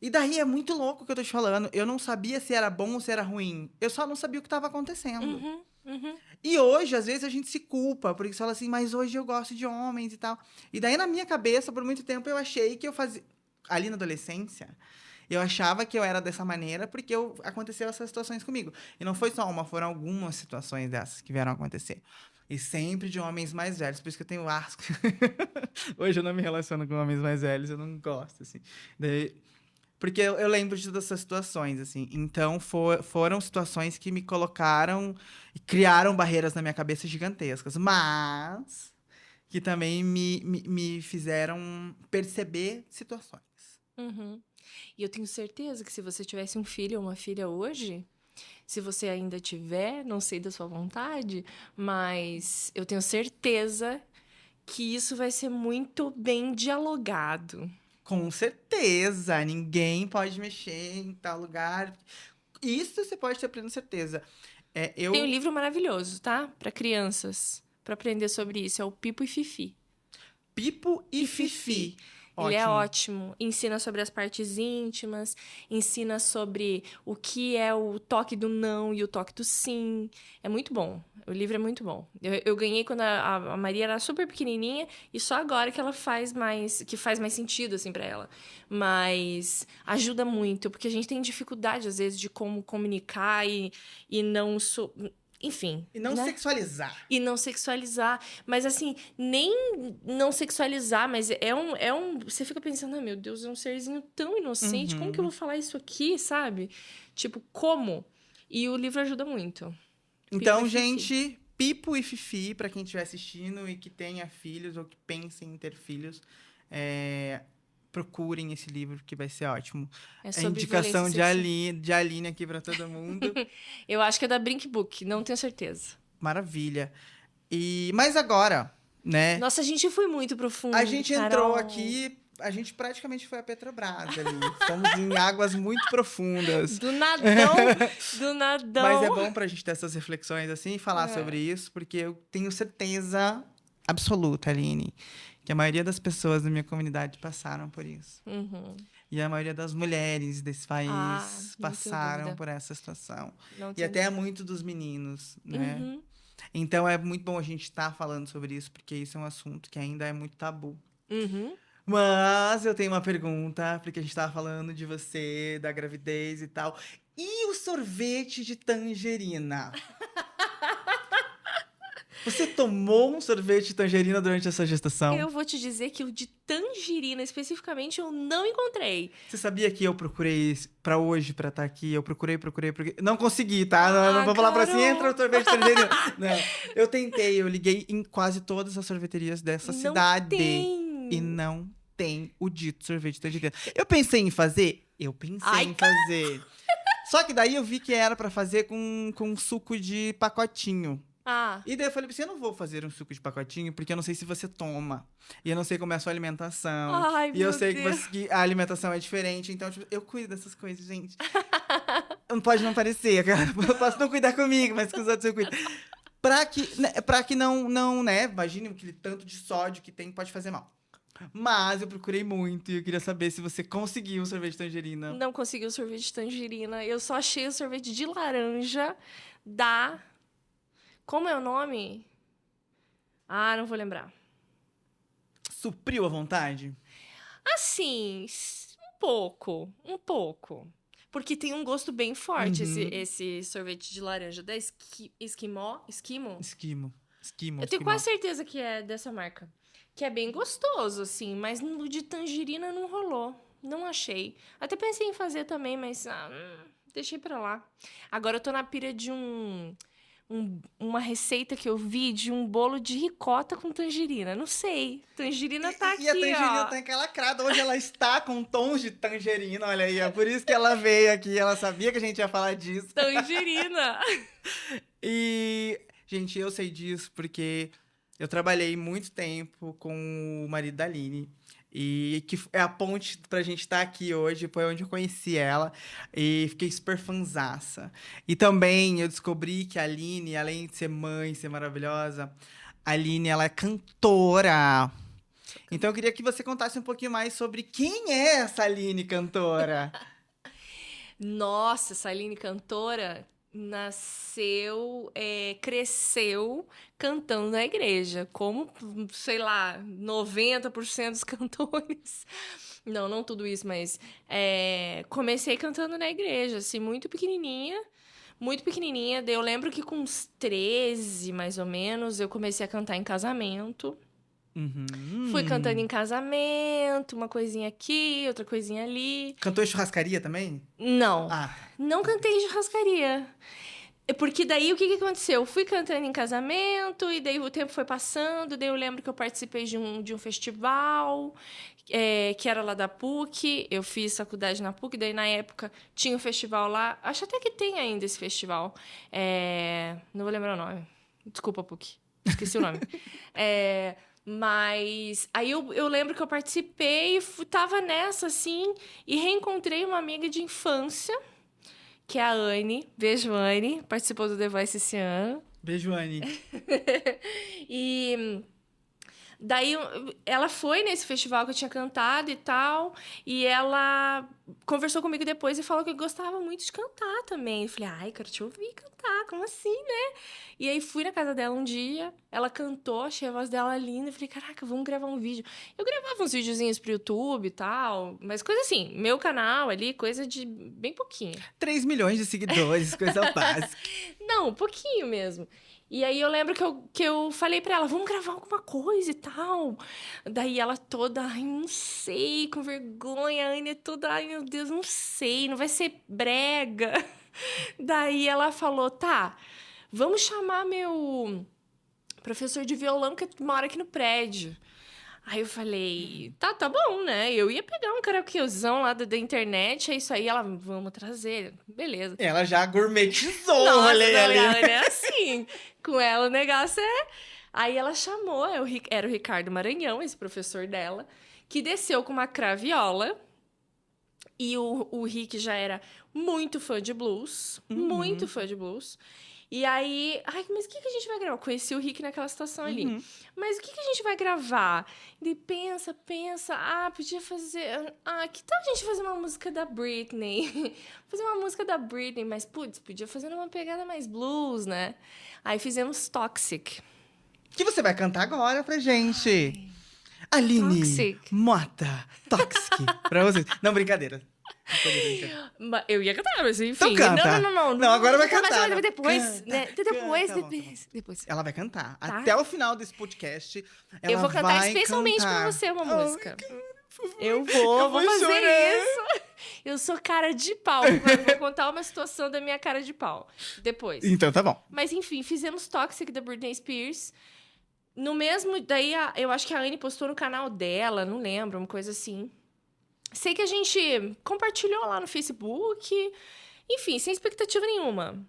E daí é muito louco o que eu tô te falando. Eu não sabia se era bom ou se era ruim. Eu só não sabia o que estava acontecendo. Uhum, uhum. E hoje, às vezes, a gente se culpa, porque você fala assim, mas hoje eu gosto de homens e tal. E daí, na minha cabeça, por muito tempo, eu achei que eu fazia. Ali na adolescência, eu achava que eu era dessa maneira porque aconteceu essas situações comigo. E não foi só uma, foram algumas situações dessas que vieram acontecer. E sempre de homens mais velhos, por isso que eu tenho asco. Hoje eu não me relaciono com homens mais velhos, eu não gosto, assim. Daí, porque eu lembro de todas essas situações, assim. Então, foram situações que me colocaram e criaram barreiras na minha cabeça gigantescas. Mas que também me fizeram perceber situações. Uhum. E eu tenho certeza que se você tivesse um filho ou uma filha hoje, se você ainda tiver, não sei da sua vontade, mas eu tenho certeza que isso vai ser muito bem dialogado. Com certeza, ninguém pode mexer em tal lugar. Isso você pode ter plena certeza. Tem um livro maravilhoso, tá? Para crianças, para aprender sobre isso, é o Pipo e Fifi. Pipo e Fifi. Ele é Ótimo. ótimo. Ensina sobre as partes íntimas, ensina sobre o que é o toque do não e o toque do sim. É muito bom. O livro é muito bom. Eu ganhei quando a Maria era super pequenininha e só agora que ela faz mais sentido assim para ela. Mas ajuda muito, porque a gente tem dificuldade às vezes de como comunicar e não enfim. E não né? sexualizar. E não sexualizar. Mas, assim, nem não sexualizar, mas é um... Você fica pensando, ah, meu Deus, é um serzinho tão inocente. Como que eu vou falar isso aqui, sabe? Tipo, como? E o livro ajuda muito. Então, Pipo e Fifi. gente, Pipo e Fifi, pra quem estiver assistindo e que tenha filhos ou que pense em ter filhos, procurem esse livro que vai ser ótimo. É É sobre indicação violência de sexual. de Aline aqui pra todo mundo. Eu acho que é da Brink Book, não tenho certeza. Maravilha. Mas agora, né? Nossa, a gente foi muito profundo, A gente entrou Carol. aqui, a gente praticamente foi a Petrobras ali. Estamos em águas muito profundas. Do nadão, do nadão. Mas é bom pra gente ter essas reflexões assim e falar É. sobre isso, porque eu tenho certeza absoluta, Aline, que a maioria das pessoas da minha comunidade passaram por isso. Uhum. E a maioria das mulheres desse país Ah, não tenho passaram dúvida. por essa situação. Não E tenho até muito dos meninos, né? Uhum. Então é muito bom a gente estar falando sobre isso, porque isso é um assunto que ainda é muito tabu. Uhum. Mas eu tenho uma pergunta, porque a gente tava falando de você, da gravidez e tal. E o sorvete de tangerina? Você tomou um sorvete de tangerina durante essa gestação? Eu vou te dizer que o de tangerina, especificamente, eu não encontrei. Você sabia que eu procurei pra hoje, pra estar aqui? Eu procurei. Não consegui, tá? Não vou falar pra assim, Carol! entra o sorvete de tangerina. Não. Eu tentei, eu liguei em quase todas as sorveterias dessa Não cidade. tem. E não tem o dito sorvete de tangerina. Eu pensei em fazer? Eu pensei Ai, em fazer. Só que daí eu vi que era pra fazer com suco de pacotinho. Ah, E daí eu falei pra você, eu não vou fazer um suco de pacotinho, porque eu não sei se você toma. E eu não sei como é a sua alimentação. ai, E eu meu sei Deus. que a alimentação é diferente. Então, tipo, eu cuido dessas coisas, gente. Não pode não parecer, cara. Eu posso não cuidar comigo, mas com os outros eu cuido. Pra que não, né? Imagine aquele tanto de sódio que tem, pode fazer mal. Mas eu procurei muito e eu queria saber se você conseguiu um sorvete de tangerina. Não consegui o sorvete de tangerina. Eu só achei o sorvete de laranja da... Como é o nome? Ah, não vou lembrar. Supriu a vontade? Assim, um pouco. Um pouco. Porque tem um gosto bem forte Uhum. esse sorvete de laranja da Esquimó. Esquimo? Esquimo. Eu tenho quase certeza que é dessa marca. Que é bem gostoso, assim, mas no de tangerina não rolou. Não achei. Até pensei em fazer também, mas deixei pra lá. Agora eu tô na pira de uma receita que eu vi de um bolo de ricota com tangerina. Não sei. Tangerina tá aqui, E a tangerina ó. tá encalacrada. Hoje ela está com tons de tangerina, olha aí. É por isso que ela veio aqui. Ela sabia que a gente ia falar disso. Tangerina. E, gente, eu sei disso porque eu trabalhei muito tempo com o marido da Aline. E que é a ponte pra gente estar aqui hoje, foi onde eu conheci ela. E fiquei super fanzaça. E também eu descobri que a Aline, além de ser mãe, ser maravilhosa, a Aline, ela é cantora. Então eu queria que você contasse um pouquinho mais sobre quem é essa Aline cantora. Nossa, essa Aline cantora nasceu, cresceu cantando na igreja, como, sei lá, 90% dos cantores. Não, não tudo isso, mas comecei cantando na igreja, assim, muito pequenininha. Muito pequenininha. Daí eu lembro que com uns 13, mais ou menos, eu comecei a cantar em casamento. Fui cantando em Uhum. casamento, uma coisinha aqui, outra coisinha ali. Cantou em churrascaria também? Não, Ah, não cantei em churrascaria. É porque daí o que aconteceu? Eu fui cantando em casamento, e daí o tempo foi passando, daí eu lembro que eu participei de um festival, que era lá da PUC, eu fiz faculdade na PUC, daí na época tinha um festival lá, acho até que tem ainda esse festival, não vou lembrar o nome, desculpa, PUC, esqueci o nome. Mas aí eu lembro que eu participei, tava nessa, assim, e reencontrei uma amiga de infância, que é a Anne. Beijo, Anne. Participou do The Voice esse ano. beijo, Anne. E daí ela foi nesse festival que eu tinha cantado e tal. E ela conversou comigo depois e falou que gostava muito de cantar também. Eu falei, ai, quero te ouvir cantar, como assim, né? E aí fui na casa dela um dia, ela cantou, achei a voz dela linda. Eu falei, caraca, vamos gravar um vídeo. Eu gravava uns videozinhos pro YouTube e tal, mas coisa assim, meu canal ali, coisa de bem pouquinho. 3 milhões de seguidores, coisa básica. Não, um pouquinho mesmo. E aí eu lembro que eu falei pra ela, vamos gravar alguma coisa e tal. Daí ela toda, ai, não sei, com vergonha, a Anne é toda, ai, meu Deus, não sei, não vai ser brega. Daí ela falou, tá, vamos chamar meu professor de violão que mora aqui no prédio. Aí eu falei, tá bom, né? Eu ia pegar um karaokezão lá da internet, é isso aí, ela, vamos trazer, beleza. Ela já gourmetizou o Nossa, rolê não, ali. ela é assim. Com ela o negócio é... Aí ela chamou, era o Ricardo Maranhão, esse professor dela, que desceu com uma craviola. E o Rick já era muito fã de blues, muito fã de blues. E aí, ai, mas o que a gente vai gravar? Conheci o Rick naquela situação ali. Mas o que a gente vai gravar? Ele pensa, podia fazer... que tal a gente fazer uma música da Britney? Fazer uma música da Britney, mas, putz, podia fazer uma pegada mais blues, né? Aí fizemos Toxic. Que você vai cantar agora pra gente. Aline Toxic. Mota, Toxic. Pra vocês. Não, brincadeira. Eu ia cantar, mas enfim. Então canta. Não. Agora vai cantar. Mas depois, Canta, né? canta, Depois. Ela vai cantar. Tá. Até o final desse podcast, ela Eu vou cantar vai especialmente cantar. pra você uma música. Eu vou fazer chorar. isso. Eu sou cara de pau. Vou contar uma situação da minha cara de pau. Depois. Então tá bom. Mas enfim, fizemos Toxic da Britney Spears. No mesmo... Daí, eu acho que a Anne postou no canal dela, não lembro, uma coisa assim. Sei que a gente compartilhou lá no Facebook. Enfim, sem expectativa nenhuma.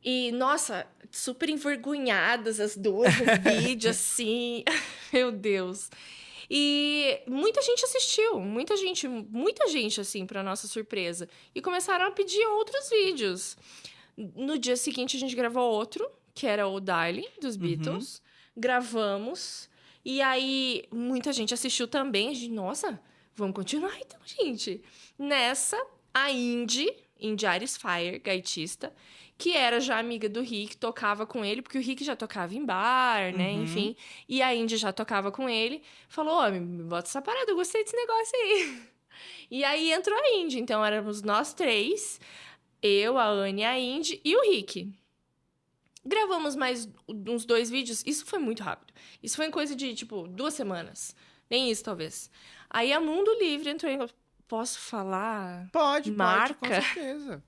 E, nossa, super envergonhadas as duas no vídeo, assim. Meu Deus. E muita gente assistiu. Muita gente, assim, pra nossa surpresa. E começaram a pedir outros vídeos. No dia seguinte, a gente gravou outro, que era o Darling, dos Beatles. Gravamos. E aí, muita gente assistiu também. A gente, nossa... Vamos continuar então, gente. Nessa, a Indy Aries Fire, gaitista, que era já amiga do Rick, tocava com ele, porque o Rick já tocava em bar, né? Enfim. E a Indy já tocava com ele. Falou, me bota essa parada, eu gostei desse negócio aí. E aí entrou a Indy. Então, éramos nós três. Eu, a Anne, a Indy e o Rick. Gravamos mais uns 2 vídeos. Isso foi muito rápido. Isso foi em coisa de, 2 semanas. Nem isso, talvez. Aí a Mundo Livre entrou em... Posso falar? Pode, marca? com certeza.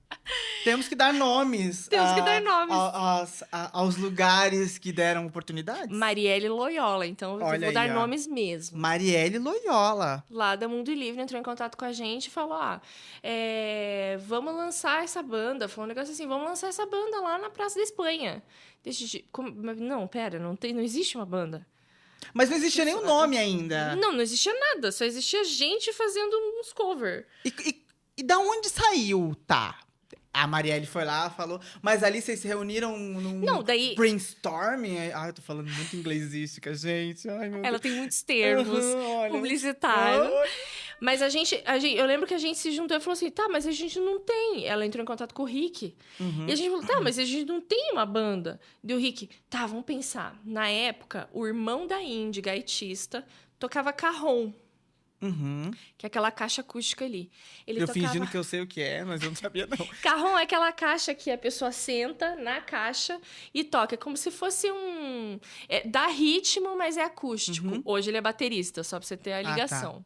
Temos que dar nomes. Temos que dar nomes. Aos lugares que deram oportunidades. Marielle Loyola. Então, eu vou dar nomes mesmo. Marielle Loyola. Lá da Mundo Livre entrou em contato com a gente e falou, vamos lançar essa banda. Falou um negócio assim, vamos lançar essa banda lá na Praça da Espanha. Não, pera, não existe uma banda. Mas não existia nenhum nome ainda. Não existia nada. Só existia gente fazendo uns cover. E da onde saiu, tá? A Marielle foi lá, falou... Mas ali vocês se reuniram num brainstorming? Eu tô falando muito inglesística, gente. Ai, meu Ela Deus. tem muitos termos publicitários. Mas eu lembro que a gente se juntou e falou assim, tá, mas a gente não tem. Ela entrou em contato com o Rick. E a gente falou, tá, mas a gente não tem uma banda. E o Rick, tá, vamos pensar. Na época, o irmão da Indy, gaitista, tocava carrom. Que é aquela caixa acústica ali. Eu fingindo que eu sei o que é, mas eu não sabia, não. Carrom é aquela caixa que a pessoa senta na caixa e toca. É como se fosse dá ritmo, mas é acústico. Hoje ele é baterista, só pra você ter a ligação. Tá.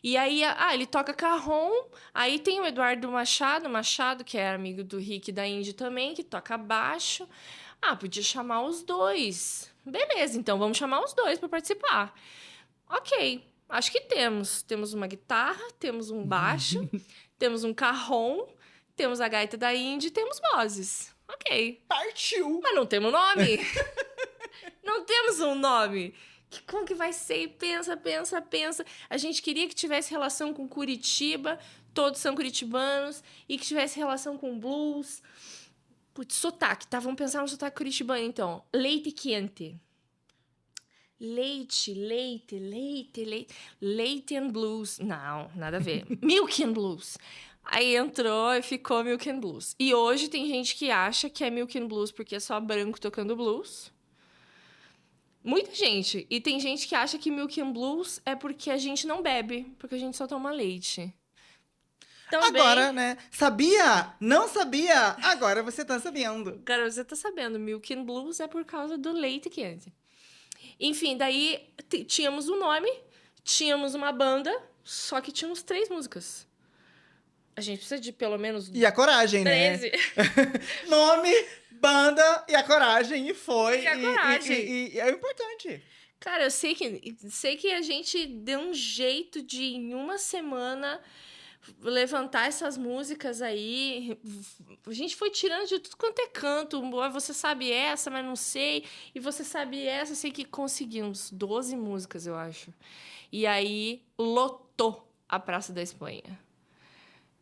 E aí, ele toca carrom. Aí tem o Eduardo Machado, que é amigo do Rick e da Indy também, que toca baixo. Podia chamar os dois. Beleza, então vamos chamar os dois pra participar. Ok. Acho que temos. Temos uma guitarra, temos um baixo, temos um carrom, temos a gaita da Indy, temos vozes. Ok. Partiu! Mas não temos nome. Não temos um nome. Como que vai ser? Pensa. A gente queria que tivesse relação com Curitiba, todos são curitibanos, e que tivesse relação com blues. Putz, sotaque, tá? Vamos pensar no sotaque curitibano, então. Leite quente. Leite and blues. Não, nada a ver. Milk and blues. Aí entrou e ficou Milk and blues. E hoje tem gente que acha que é Milk and blues porque é só branco tocando blues. Muita gente. E tem gente que acha que Milk and blues é porque a gente não bebe, porque a gente só toma leite. Também, agora, né? Sabia? Não sabia? Agora você tá sabendo. Agora você tá sabendo. Milk and blues é por causa do leite quente. Enfim, daí tínhamos um nome, tínhamos uma banda, só que tínhamos 3 músicas. A gente precisa de pelo menos... E a coragem, 13. Né? Nome, banda e a coragem. E foi. E a coragem. E é importante. Cara, eu sei que a gente deu um jeito de, em uma semana... levantar essas músicas aí. A gente foi tirando de tudo quanto é canto. Você sabe essa, mas não sei. E você sabe essa, sei que conseguimos 12 músicas, eu acho. E aí, lotou a Praça da Espanha.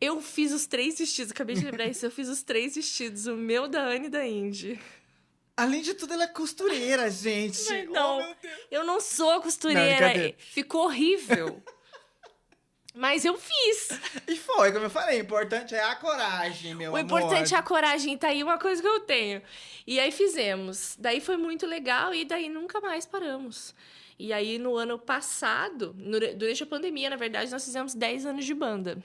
Eu fiz os 3 vestidos, acabei de lembrar isso. Eu fiz os 3 vestidos, o meu, da Anne e da Indy. Além de tudo, ela é costureira, gente. Mas Oh, não, meu Deus. eu não sou Não, costureira. brincadeira. Ficou horrível. Mas eu fiz. E foi, como eu falei, o importante é a coragem, meu O amor. importante é a coragem, tá aí uma coisa que eu tenho. E aí fizemos. Daí foi muito legal e daí nunca mais paramos. E aí no ano passado, durante a pandemia, na verdade, nós fizemos 10 anos de banda.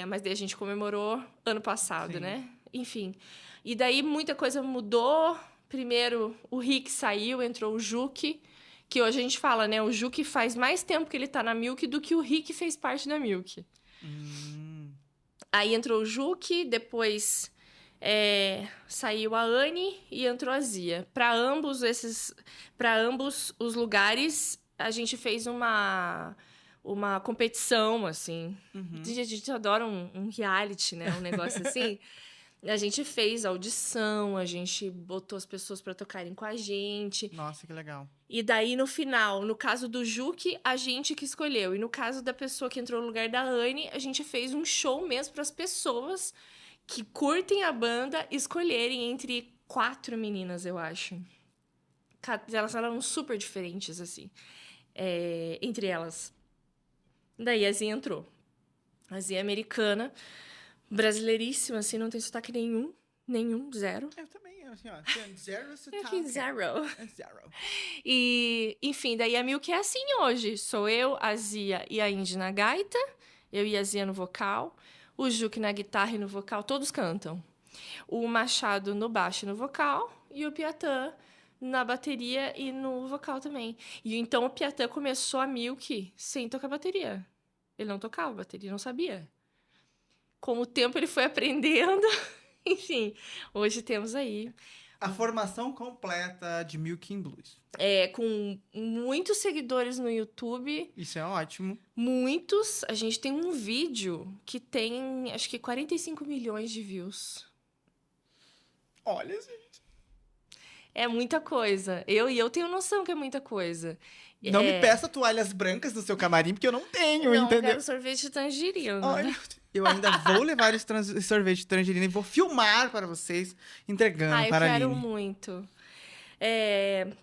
Mas daí a gente comemorou ano passado, Sim. né? Enfim. E daí muita coisa mudou. Primeiro, o Rick saiu, entrou o Juque, que hoje a gente fala, né? O Juque faz mais tempo que ele tá na Milk do que o Rick fez parte da Milk. Aí entrou o Juque, depois saiu a Anne e entrou a Zia. Para ambos os lugares, a gente fez uma competição, assim. A gente adora um reality, né? Um negócio assim. A gente fez audição, a gente botou as pessoas para tocarem com a gente. Nossa, que legal. E daí, no final, no caso do Juque, a gente que escolheu. E no caso da pessoa que entrou no lugar da Anne, a gente fez um show mesmo para as pessoas que curtem a banda escolherem entre 4 meninas, eu acho. Elas eram super diferentes, assim, entre elas. Daí a Zia entrou. A Zia é americana, brasileiríssima, assim, não tem sotaque nenhum, zero. Eu também, assim, ó, tem zero sotaque. Aqui, zero. É zero. E, enfim, daí a Milk é assim hoje. Sou eu, a Zia e a Indy na gaita, eu e a Zia no vocal, o Juque na guitarra e no vocal, todos cantam. O Machado no baixo e no vocal, e o Piatã na bateria e no vocal também. E então o Piatã começou a Milk sem tocar bateria. Ele não tocava bateria, não sabia. Com o tempo ele foi aprendendo. Enfim, hoje temos aí A formação completa de Milk in Blues. com muitos seguidores no YouTube. Isso é ótimo. Muitos. A gente tem um vídeo que tem, acho que 45 milhões de views. Olha, gente. É muita coisa. Eu tenho noção que é muita coisa. Não me peça toalhas brancas no seu camarim, porque eu não tenho, Não, entendeu? quero sorvete de tangerina. Ai, meu Deus. Eu ainda vou levar esse sorvete de tangerina e vou filmar para vocês, entregando Eu para a quero Aline. muito.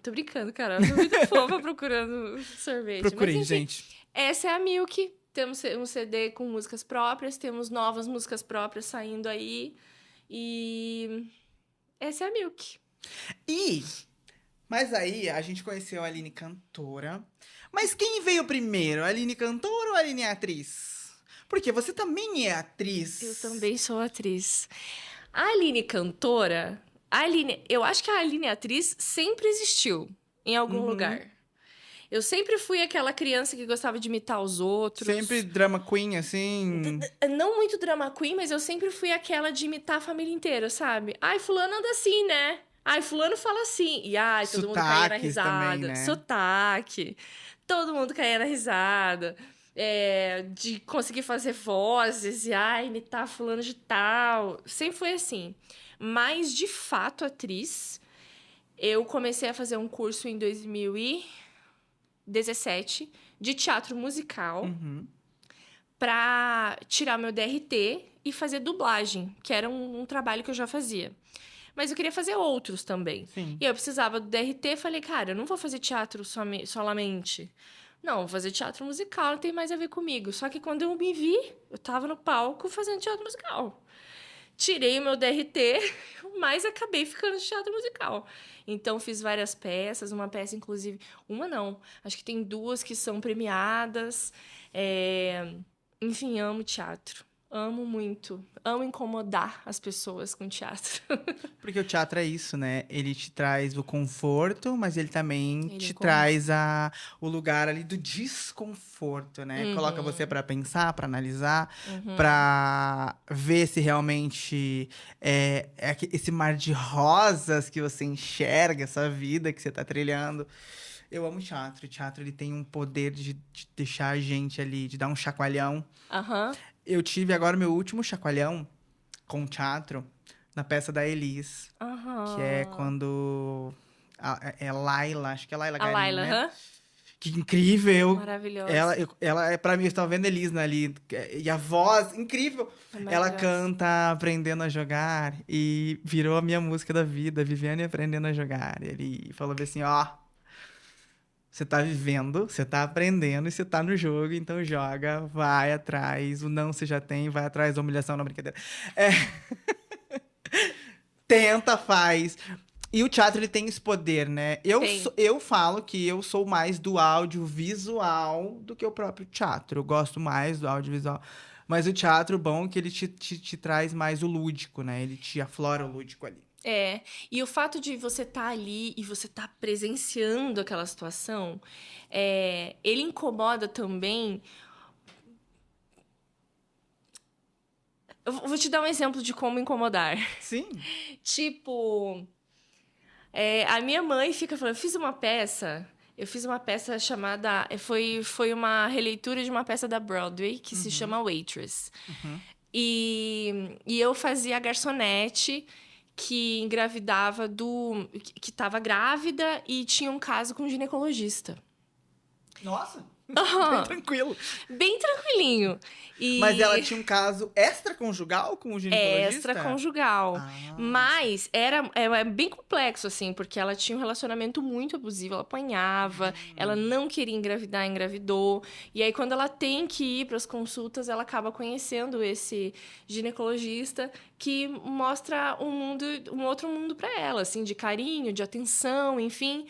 Tô brincando, cara. Eu tô muito fofa procurando sorvete. Procurem, Mas, enfim, gente. essa é a Milk. Temos um CD com músicas próprias, temos novas músicas próprias saindo aí. E essa é a Milk. Mas aí, a gente conheceu a Aline cantora. Mas quem veio primeiro, a Aline cantora ou a Aline atriz? Porque você também é atriz. Eu também sou atriz. A Aline cantora... eu acho que a Aline atriz sempre existiu em algum lugar. Eu sempre fui aquela criança que gostava de imitar os outros. Sempre drama queen, assim. Não muito drama queen, mas eu sempre fui aquela de imitar a família inteira, sabe? Ai, fulano anda assim, né? Ai, fulano fala assim. E ai, todo mundo caía na Sotaques risada. também, né? Sotaque. Todo mundo caía na risada. De conseguir fazer vozes e imitar fulano de tal. Sempre foi assim. Mas, de fato, atriz, eu comecei a fazer um curso em 2017 de teatro musical para tirar meu DRT e fazer dublagem, que era um trabalho que eu já fazia. Mas eu queria fazer outros também. Sim. E eu precisava do DRT, falei, cara, eu não vou fazer teatro solamente. Não, vou fazer teatro musical, não tem mais a ver comigo. Só que quando eu me vi, eu tava no palco fazendo teatro musical. Tirei o meu DRT, mas acabei ficando de teatro musical. Então, fiz várias peças, uma peça, inclusive... Uma não, acho que tem 2 que são premiadas. Enfim, amo teatro. Amo muito. Amo incomodar as pessoas com teatro. Porque o teatro é isso, né? Ele te traz o conforto, mas ele também Ele te incomoda. traz o lugar ali do desconforto, né? Coloca você pra pensar, pra analisar, pra ver se realmente esse mar de rosas que você enxerga, essa vida que você tá trilhando. Eu amo teatro. O teatro, ele tem um poder de deixar a gente ali, de dar um chacoalhão. Aham. Eu tive agora meu último chacoalhão com teatro na peça da Elis, Aham. que é quando é Laila, acho que é Laila A Garim, Laila, né? aham. Que incrível! Maravilhosa. Ela é, pra mim, eu estava vendo a Elisna ali, e a voz, incrível! É Ela maravilhosa. canta Aprendendo a Jogar, e virou a minha música da vida, Vivendo e Aprendendo a Jogar. Ele falou bem assim, ó, você tá vivendo, você tá aprendendo, e você tá no jogo, então joga, vai atrás, o não você já tem, vai atrás da humilhação, não, brincadeira. É, tenta, faz. E o teatro, ele tem esse poder, né? Tem. Eu falo que eu sou mais do audiovisual do que o próprio teatro. Eu gosto mais do audiovisual. Mas o teatro, bom, é que ele te traz mais o lúdico, né? Ele te aflora o lúdico ali. É, e o fato de você estar ali e você estar presenciando aquela situação, ele incomoda também. Eu vou te dar um exemplo de como incomodar. Sim. Tipo, a minha mãe fica falando, eu fiz uma peça chamada, foi uma releitura de uma peça da Broadway que se chama Waitress. E eu fazia a garçonete que engravidava que estava grávida e tinha um caso com um ginecologista. Nossa, Aham. bem tranquilo. Bem tranquilinho. Mas ela tinha um caso extraconjugal com o ginecologista? Extraconjugal. Ah. Mas é bem complexo, assim, porque ela tinha um relacionamento muito abusivo, ela apanhava, ela não queria engravidar, engravidou. E aí, quando ela tem que ir para as consultas, ela acaba conhecendo esse ginecologista que mostra um outro mundo para ela, assim, de carinho, de atenção, enfim.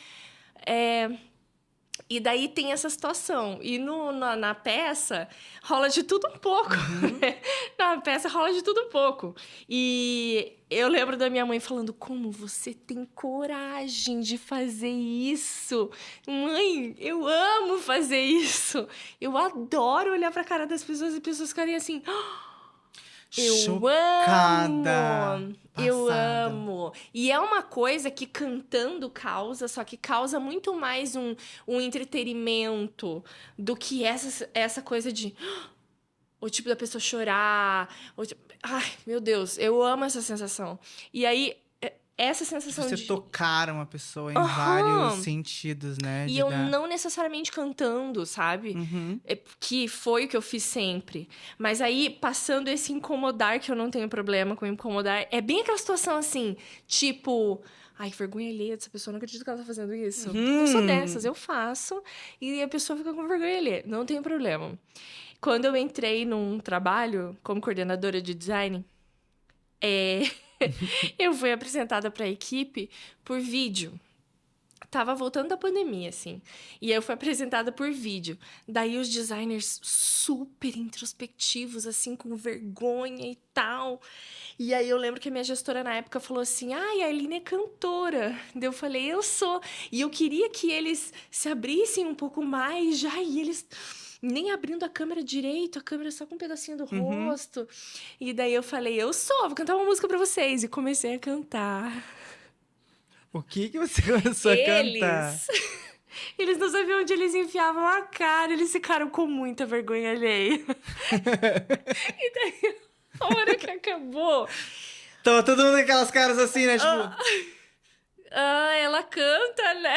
E daí tem essa situação. E na peça rola de tudo um pouco. Né? Na peça rola de tudo um pouco. E eu lembro da minha mãe falando: como você tem coragem de fazer isso? Mãe, eu amo fazer isso. Eu adoro olhar pra cara das pessoas e pessoas ficarem assim. Eu Chocada. amo! Eu Passada. amo! E é uma coisa que cantando causa, só que causa muito mais um entretenimento do que essa coisa de. O tipo da pessoa chorar. Ai, meu Deus, eu amo essa sensação. E aí, essa sensação Você de. tocar uma pessoa em Aham. vários sentidos, né? E eu não necessariamente cantando, sabe? Uhum. Que foi o que eu fiz sempre. Mas aí, passando esse incomodar, que eu não tenho problema com incomodar, é bem aquela situação assim, tipo... Ai, que vergonha alheia dessa pessoa, não acredito que ela tá fazendo isso. Eu sou dessas, eu faço, e a pessoa fica com vergonha alheia. Não tem problema. Quando eu entrei num trabalho como coordenadora de design, eu fui apresentada para a equipe por vídeo. Tava voltando da pandemia, assim. E aí eu fui apresentada por vídeo. Daí os designers super introspectivos, assim, com vergonha e tal. E aí eu lembro que a minha gestora na época falou assim: ai, a Aline é cantora. Daí eu falei: eu sou. E eu queria que eles se abrissem um pouco mais já. E eles nem abrindo a câmera direito, a câmera só com um pedacinho do rosto. E daí eu falei: eu sou, vou cantar uma música pra vocês. E comecei a cantar. O que você começou a cantar? Eles não sabiam onde eles enfiavam a cara, eles ficaram com muita vergonha alheia. E daí, a hora que acabou, Tava todo mundo com aquelas caras assim, né? Tipo, ela canta, né?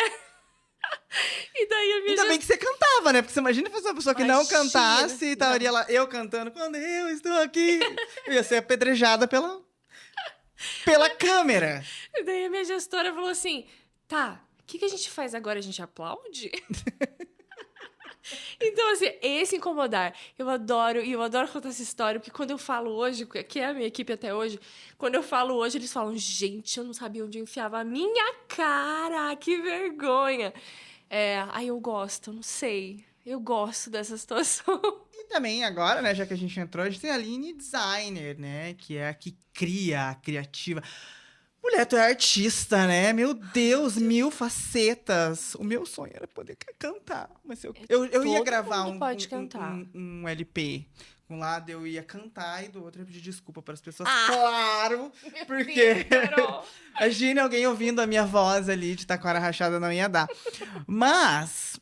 E daí a minha ainda bem que você cantava, né? Porque você imagina se fosse uma pessoa que não Imagina. cantasse e estaria lá, eu cantando, quando eu estou aqui. Eu ia ser apedrejada pela câmera. E daí a minha gestora falou assim: tá, o que a gente faz agora? A gente aplaude? Então, assim, esse incomodar, eu adoro contar essa história, porque quando eu falo hoje, que é a minha equipe até hoje, quando eu falo hoje, eles falam: gente, eu não sabia onde eu enfiava a minha cara, que vergonha. Aí eu gosto, não sei, eu gosto dessa situação. E também agora, né, já que a gente entrou, a gente tem a Aline Designer, né? Que é a que cria, a criativa. Mulher, tu é artista, né? Meu Deus, 1000 facetas. O meu sonho era poder cantar. Mas eu ia Todo gravar mundo pode cantar. um LP. Um lado eu ia cantar e do outro eu ia pedir desculpa para as pessoas. Ah! Claro! Porque Deus, Carol. imagine alguém ouvindo a minha voz ali de taquara rachada, não ia dar. Mas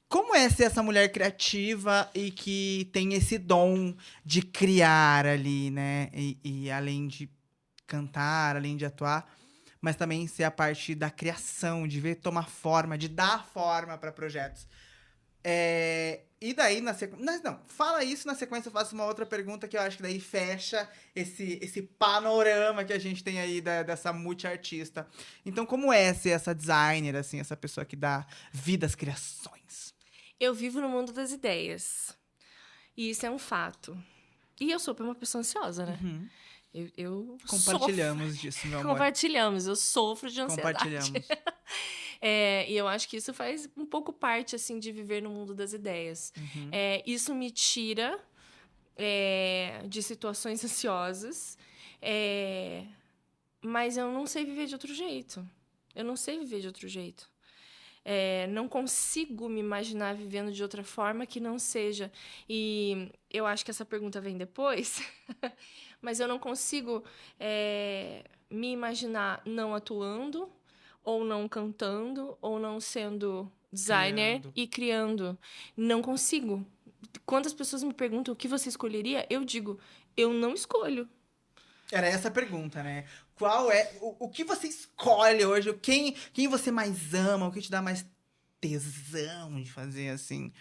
como é ser essa mulher criativa e que tem esse dom de criar ali, né? E além de cantar, além de atuar, mas também ser a parte da criação, de ver tomar forma, de dar forma para projetos. E daí, na sequência... Não, fala isso, na sequência eu faço uma outra pergunta que eu acho que daí fecha esse panorama que a gente tem aí dessa multiartista. Então, como é ser essa designer, assim, essa pessoa que dá vida às criações? Eu vivo no mundo das ideias. E isso é um fato. E eu sou uma pessoa ansiosa, né? Uhum. Eu Compartilhamos disso, meu amor. Compartilhamos. Eu sofro de ansiedade. Compartilhamos. E eu acho que isso faz um pouco parte, assim, de viver no mundo das ideias. Uhum. Isso me tira de situações ansiosas, mas eu não sei viver de outro jeito. Eu não sei viver de outro jeito. Não consigo me imaginar vivendo de outra forma que não seja. E eu acho que essa pergunta vem depois, mas eu não consigo me imaginar não atuando, ou não cantando, ou não sendo designer e criando. Não consigo. Quando as pessoas me perguntam o que você escolheria, eu digo, eu não escolho. Era essa a pergunta, né? Qual é... O que você escolhe hoje? Quem você mais ama? O que te dá mais tesão de fazer, assim?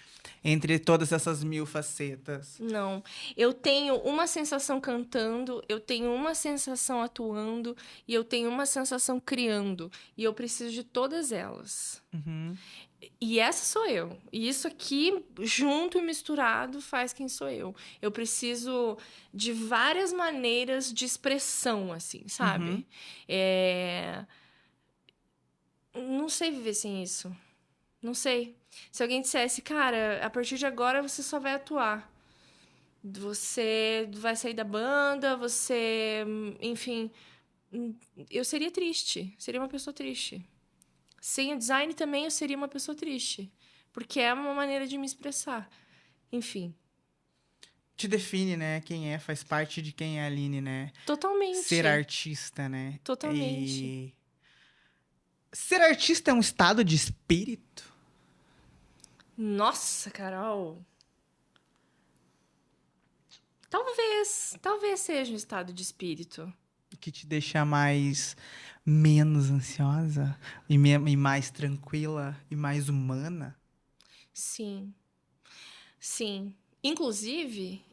Entre todas essas 1000 facetas. Não. Eu tenho uma sensação cantando, eu tenho uma sensação atuando e eu tenho uma sensação criando. E eu preciso de todas elas. Uhum. E essa sou eu. E isso aqui, junto e misturado, faz quem sou eu. Eu preciso de várias maneiras de expressão, assim, sabe? Não sei viver sem isso. Não sei. Se alguém dissesse, cara, a partir de agora você só vai atuar. Você vai sair da banda, você... Enfim, eu seria triste. Seria uma pessoa triste. Sem o design também eu seria uma pessoa triste. Porque é uma maneira de me expressar. Enfim. Te define, né? Quem é, faz parte de quem é a Aline, né? Totalmente. Ser artista, né? Totalmente. Ser artista é um estado de espírito? Nossa, Carol. Talvez seja um estado de espírito. Que te deixa menos ansiosa e mais tranquila e mais humana? Sim. Sim. Inclusive,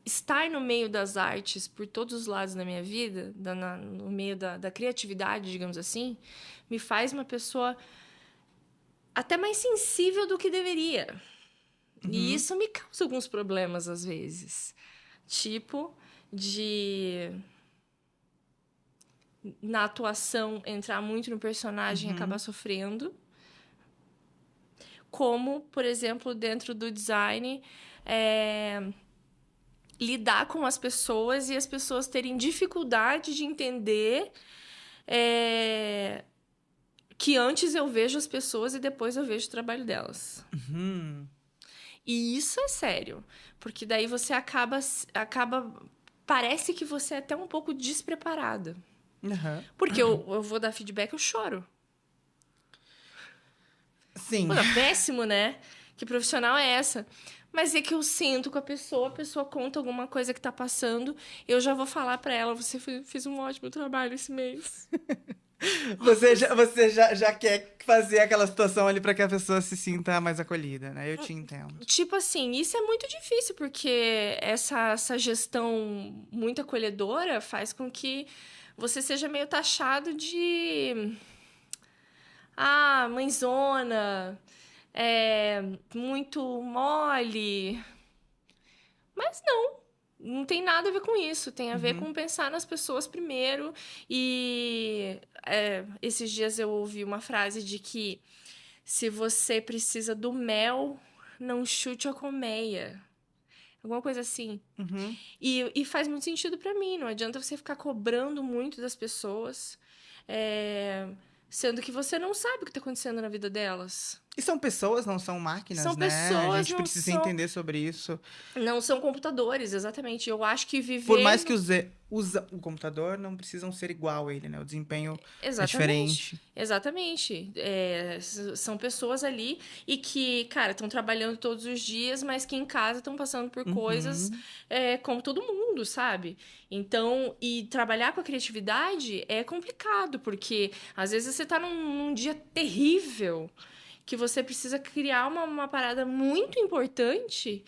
estar no meio das artes por todos os lados da minha vida, no meio da criatividade, digamos assim, me faz uma pessoa até mais sensível do que deveria. Uhum. E isso me causa alguns problemas, às vezes. Tipo, na atuação, entrar muito no personagem e acabar sofrendo. Como, por exemplo, dentro do design, lidar com as pessoas e as pessoas terem dificuldade de entender que antes eu vejo as pessoas e depois eu vejo o trabalho delas. Uhum. E isso é sério, porque daí você acaba parece que você é até um pouco despreparada. Uhum. Porque eu vou dar feedback, eu choro. Sim. Pô, péssimo, né? Que profissional é essa? Mas é que eu sinto com a pessoa conta alguma coisa que tá passando, eu já vou falar pra ela, você fez um ótimo trabalho esse mês. Você já quer fazer aquela situação ali pra que a pessoa se sinta mais acolhida, né? Eu te entendo. Tipo assim, isso é muito difícil, porque essa gestão muito acolhedora faz com que você seja meio taxado de... mãezona, muito mole. Mas não tem nada a ver com isso. Tem a ver com pensar nas pessoas primeiro. E esses dias eu ouvi uma frase de que se você precisa do mel, não chute a colmeia. Alguma coisa assim. Uhum. E faz muito sentido pra mim. Não adianta você ficar cobrando muito das pessoas, sendo que você não sabe o que tá acontecendo na vida delas. E são pessoas, não são máquinas, São né? pessoas, A gente não precisa são... entender sobre isso. Não são computadores, exatamente. Eu acho que viver... Por mais que usa o computador, não precisam ser igual a ele, né? O desempenho é diferente. Exatamente. São pessoas ali e que, cara, estão trabalhando todos os dias, mas que em casa estão passando por coisas como todo mundo. mundo, sabe? Então, e trabalhar com a criatividade é complicado, porque às vezes você tá num dia terrível, que você precisa criar uma parada muito importante,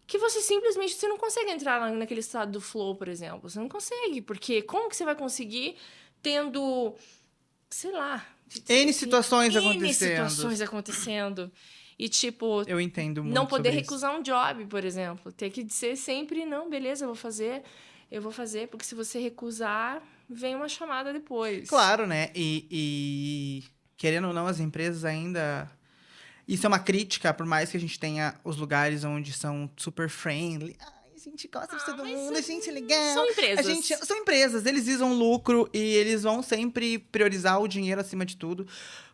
que você simplesmente você não consegue entrar naquele estado do flow, por exemplo. Você não consegue, porque como que você vai conseguir tendo, sei lá, N situações N acontecendo. situações acontecendo. E, tipo, Eu entendo muito não poder sobre isso. recusar um job, por exemplo. Ter que dizer sempre, não, beleza, eu vou fazer, porque se você recusar, vem uma chamada depois. Claro, né? E querendo ou não, as empresas ainda... Isso é uma crítica, por mais que a gente tenha os lugares onde são super friendly. Ai, a gente gosta de todo mundo, a gente é legal. São empresas. São empresas, eles visam lucro e eles vão sempre priorizar o dinheiro acima de tudo.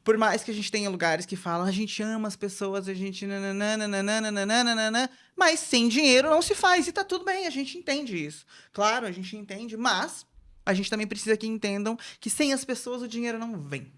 Por mais que a gente tenha lugares que falam, a gente ama as pessoas, a gente... nananana, mas sem dinheiro não se faz, e tá tudo bem, a gente entende isso. Claro, a gente entende, mas a gente também precisa que entendam que sem as pessoas o dinheiro não vem.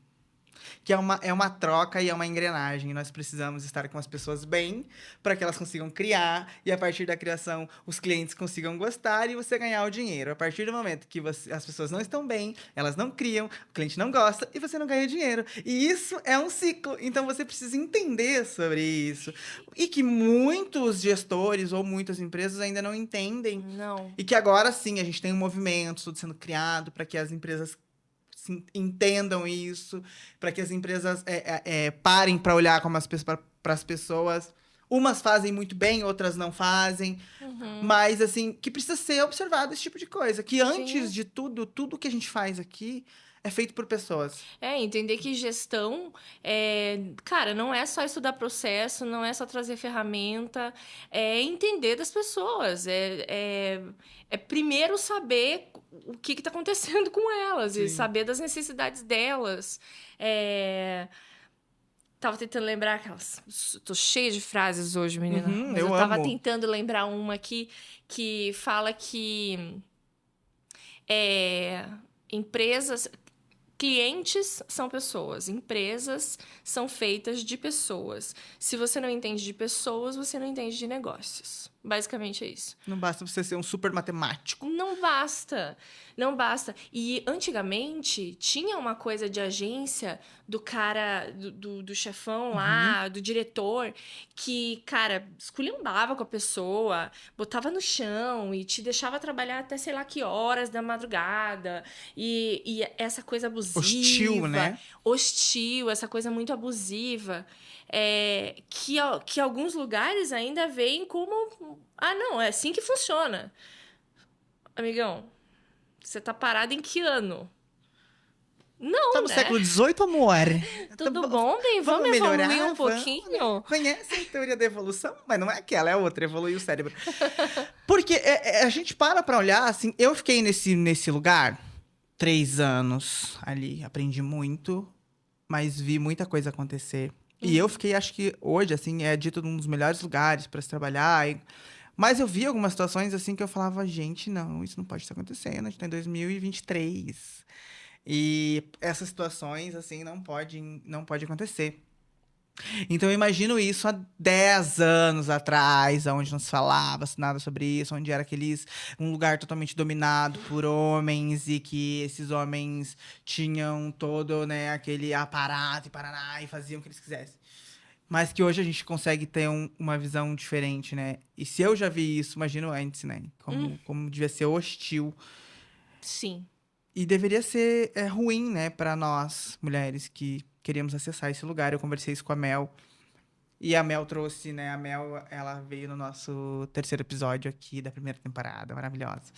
Que é uma troca e é uma engrenagem. Nós precisamos estar com as pessoas bem para que elas consigam criar e a partir da criação os clientes consigam gostar e você ganhar o dinheiro. A partir do momento que as pessoas não estão bem, elas não criam, o cliente não gosta e você não ganha dinheiro. E isso é um ciclo. Então você precisa entender sobre isso. E que muitos gestores ou muitas empresas ainda não entendem. Não. E que agora sim a gente tem um movimento tudo sendo criado para que as empresas entendam isso, para que as empresas parem para olhar como para as pessoas. Umas fazem muito bem, outras não fazem. Mas, assim, que precisa ser observado esse tipo de coisa. Que antes de tudo que a gente faz aqui é feito por pessoas. Entender que gestão, cara, não é só estudar processo, não é só trazer ferramenta, é entender das pessoas, primeiro saber o que está acontecendo com elas e saber das necessidades delas. Tava tentando lembrar aquelas... Tô cheia de frases hoje, menina. Mas eu tava tentando lembrar uma aqui que fala que empresas... Clientes são pessoas, empresas são feitas de pessoas. Se você não entende de pessoas, você não entende de negócios. Basicamente é isso. Não basta você ser um super matemático. Não basta. Não basta. E antigamente tinha uma coisa de agência do cara, do chefão lá, do diretor, que, cara, esculhambava com a pessoa, botava no chão e te deixava trabalhar até sei lá que horas da madrugada. E essa coisa abusiva. Hostil, né? Hostil, essa coisa muito abusiva. Que alguns lugares ainda veem como... Ah, não, é assim que funciona. Amigão, você tá parado em que ano? Não, tá no século XVIII, amor. Tudo bom, bem? Vamos evoluir um pouquinho? Conhece a teoria da evolução? Mas não é aquela, é outra. Evoluir o cérebro. Porque a gente para olhar, assim... Eu fiquei nesse lugar 3 anos ali. Aprendi muito, mas vi muita coisa acontecer. E eu fiquei, acho que hoje, assim, é dito um dos melhores lugares para se trabalhar. Mas eu vi algumas situações, assim, que eu falava, gente, não, isso não pode estar acontecendo. A gente tá em 2023. E essas situações, assim, não pode acontecer. Então, eu imagino isso há 10 anos atrás, onde não se falava nada sobre isso, onde era um lugar totalmente dominado por homens e que esses homens tinham todo, né, aquele aparato e paraná, e faziam o que eles quisessem. Mas que hoje a gente consegue ter uma visão diferente, né? E se eu já vi isso, imagino antes, né? Como devia ser hostil. Sim. E deveria ser ruim, né, para nós, mulheres, que queríamos acessar esse lugar. Eu conversei isso com a Mel. E a Mel trouxe, né? A Mel, ela veio no nosso 3º episódio aqui da primeira temporada, maravilhosa.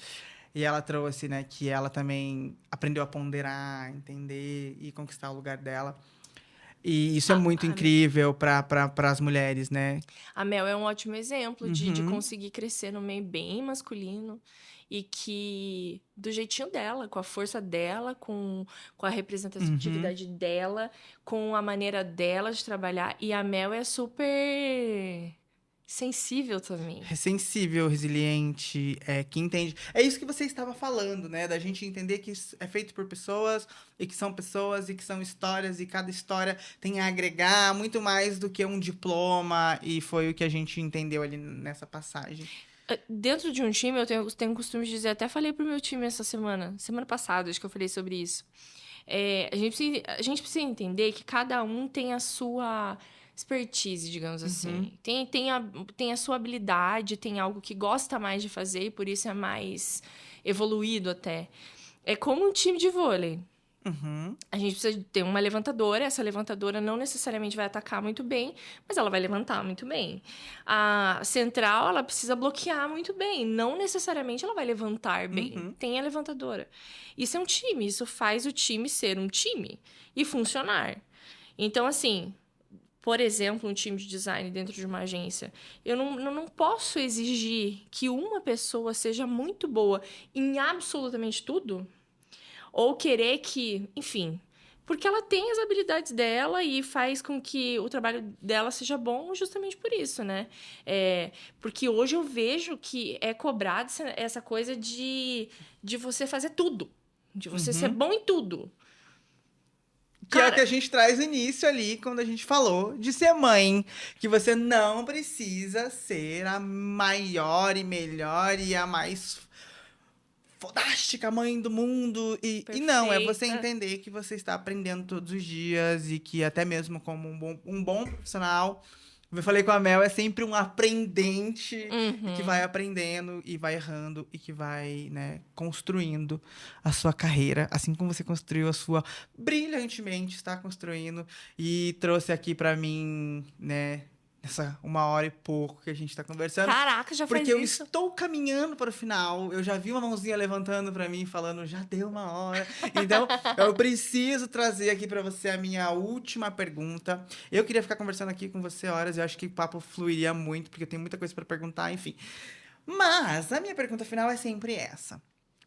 E ela trouxe, né, que ela também aprendeu a ponderar, entender e conquistar o lugar dela. E isso é muito incrível para as mulheres, né? A Mel é um ótimo exemplo de conseguir crescer no meio bem masculino e que, do jeitinho dela, com a força dela, com a representatividade dela, com a maneira dela de trabalhar. E a Mel é super... sensível também. É sensível, resiliente, que entende. É isso que você estava falando, né? Da gente entender que isso é feito por pessoas, e que são pessoas, e que são histórias, e cada história tem a agregar muito mais do que um diploma, e foi o que a gente entendeu ali nessa passagem. Dentro de um time, eu tenho o costume de dizer, até falei pro meu time essa semana passada, acho que eu falei sobre isso. A gente precisa entender que cada um tem a sua expertise, digamos assim. Tem a sua habilidade, tem algo que gosta mais de fazer e por isso é mais evoluído até. É como um time de vôlei. Uhum. A gente precisa ter uma levantadora. Essa levantadora não necessariamente vai atacar muito bem, mas ela vai levantar muito bem. A central, ela precisa bloquear muito bem. Não necessariamente ela vai levantar bem. Uhum. Tem a levantadora. Isso é um time. Isso faz o time ser um time e funcionar. Então, assim, por exemplo, um time de design dentro de uma agência, eu não posso exigir que uma pessoa seja muito boa em absolutamente tudo. Ou querer que, enfim, porque ela tem as habilidades dela e faz com que o trabalho dela seja bom justamente por isso, né? Porque hoje eu vejo que é cobrado essa coisa de você fazer tudo. De você ser bom em tudo. Que é o que Cara, a gente traz no início ali, quando a gente falou de ser mãe. Que você não precisa ser a maior e melhor e a mais fodástica mãe do mundo. E não, é você perfeita. entender que você está aprendendo todos os dias e que até mesmo como um bom profissional, como eu falei com a Mel, é sempre um aprendente e que vai aprendendo e vai errando e que vai, né, construindo a sua carreira, assim como você construiu a sua brilhantemente, está construindo e trouxe aqui pra mim, né, essa 1 hora e pouco que a gente tá conversando. Caraca, já faz Porque eu isso. estou caminhando para o final. Eu já vi uma mãozinha levantando para mim, falando, já deu 1 hora. Então, eu preciso trazer aqui para você a minha última pergunta. Eu queria ficar conversando aqui com você horas. Eu acho que o papo fluiria muito, porque eu tenho muita coisa para perguntar, enfim. Mas a minha pergunta final é sempre essa.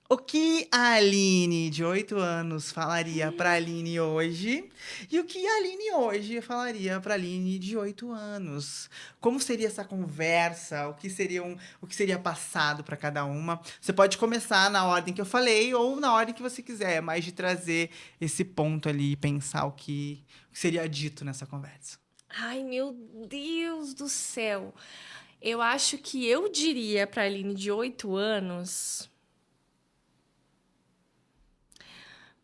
O que a Aline, de 8 anos, falaria pra Aline hoje? E o que a Aline hoje falaria pra Aline de 8 anos? Como seria essa conversa? O que seria passado pra cada uma? Você pode começar na ordem que eu falei ou na ordem que você quiser, mas de trazer esse ponto ali e pensar o que seria dito nessa conversa. Ai, meu Deus do céu. Eu acho que eu diria pra Aline de 8 anos.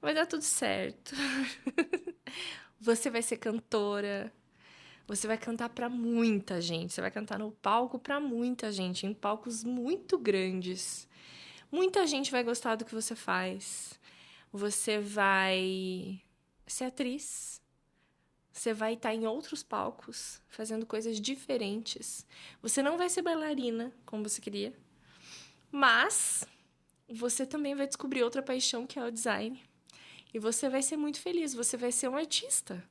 Vai dar tudo certo. Você vai ser cantora. Você vai cantar pra muita gente. Você vai cantar no palco pra muita gente, em palcos muito grandes. Muita gente vai gostar do que você faz. Você vai ser atriz. Você vai estar em outros palcos, fazendo coisas diferentes. Você não vai ser bailarina, como você queria. Mas você também vai descobrir outra paixão, que é o design. E você vai ser muito feliz, você vai ser um artista.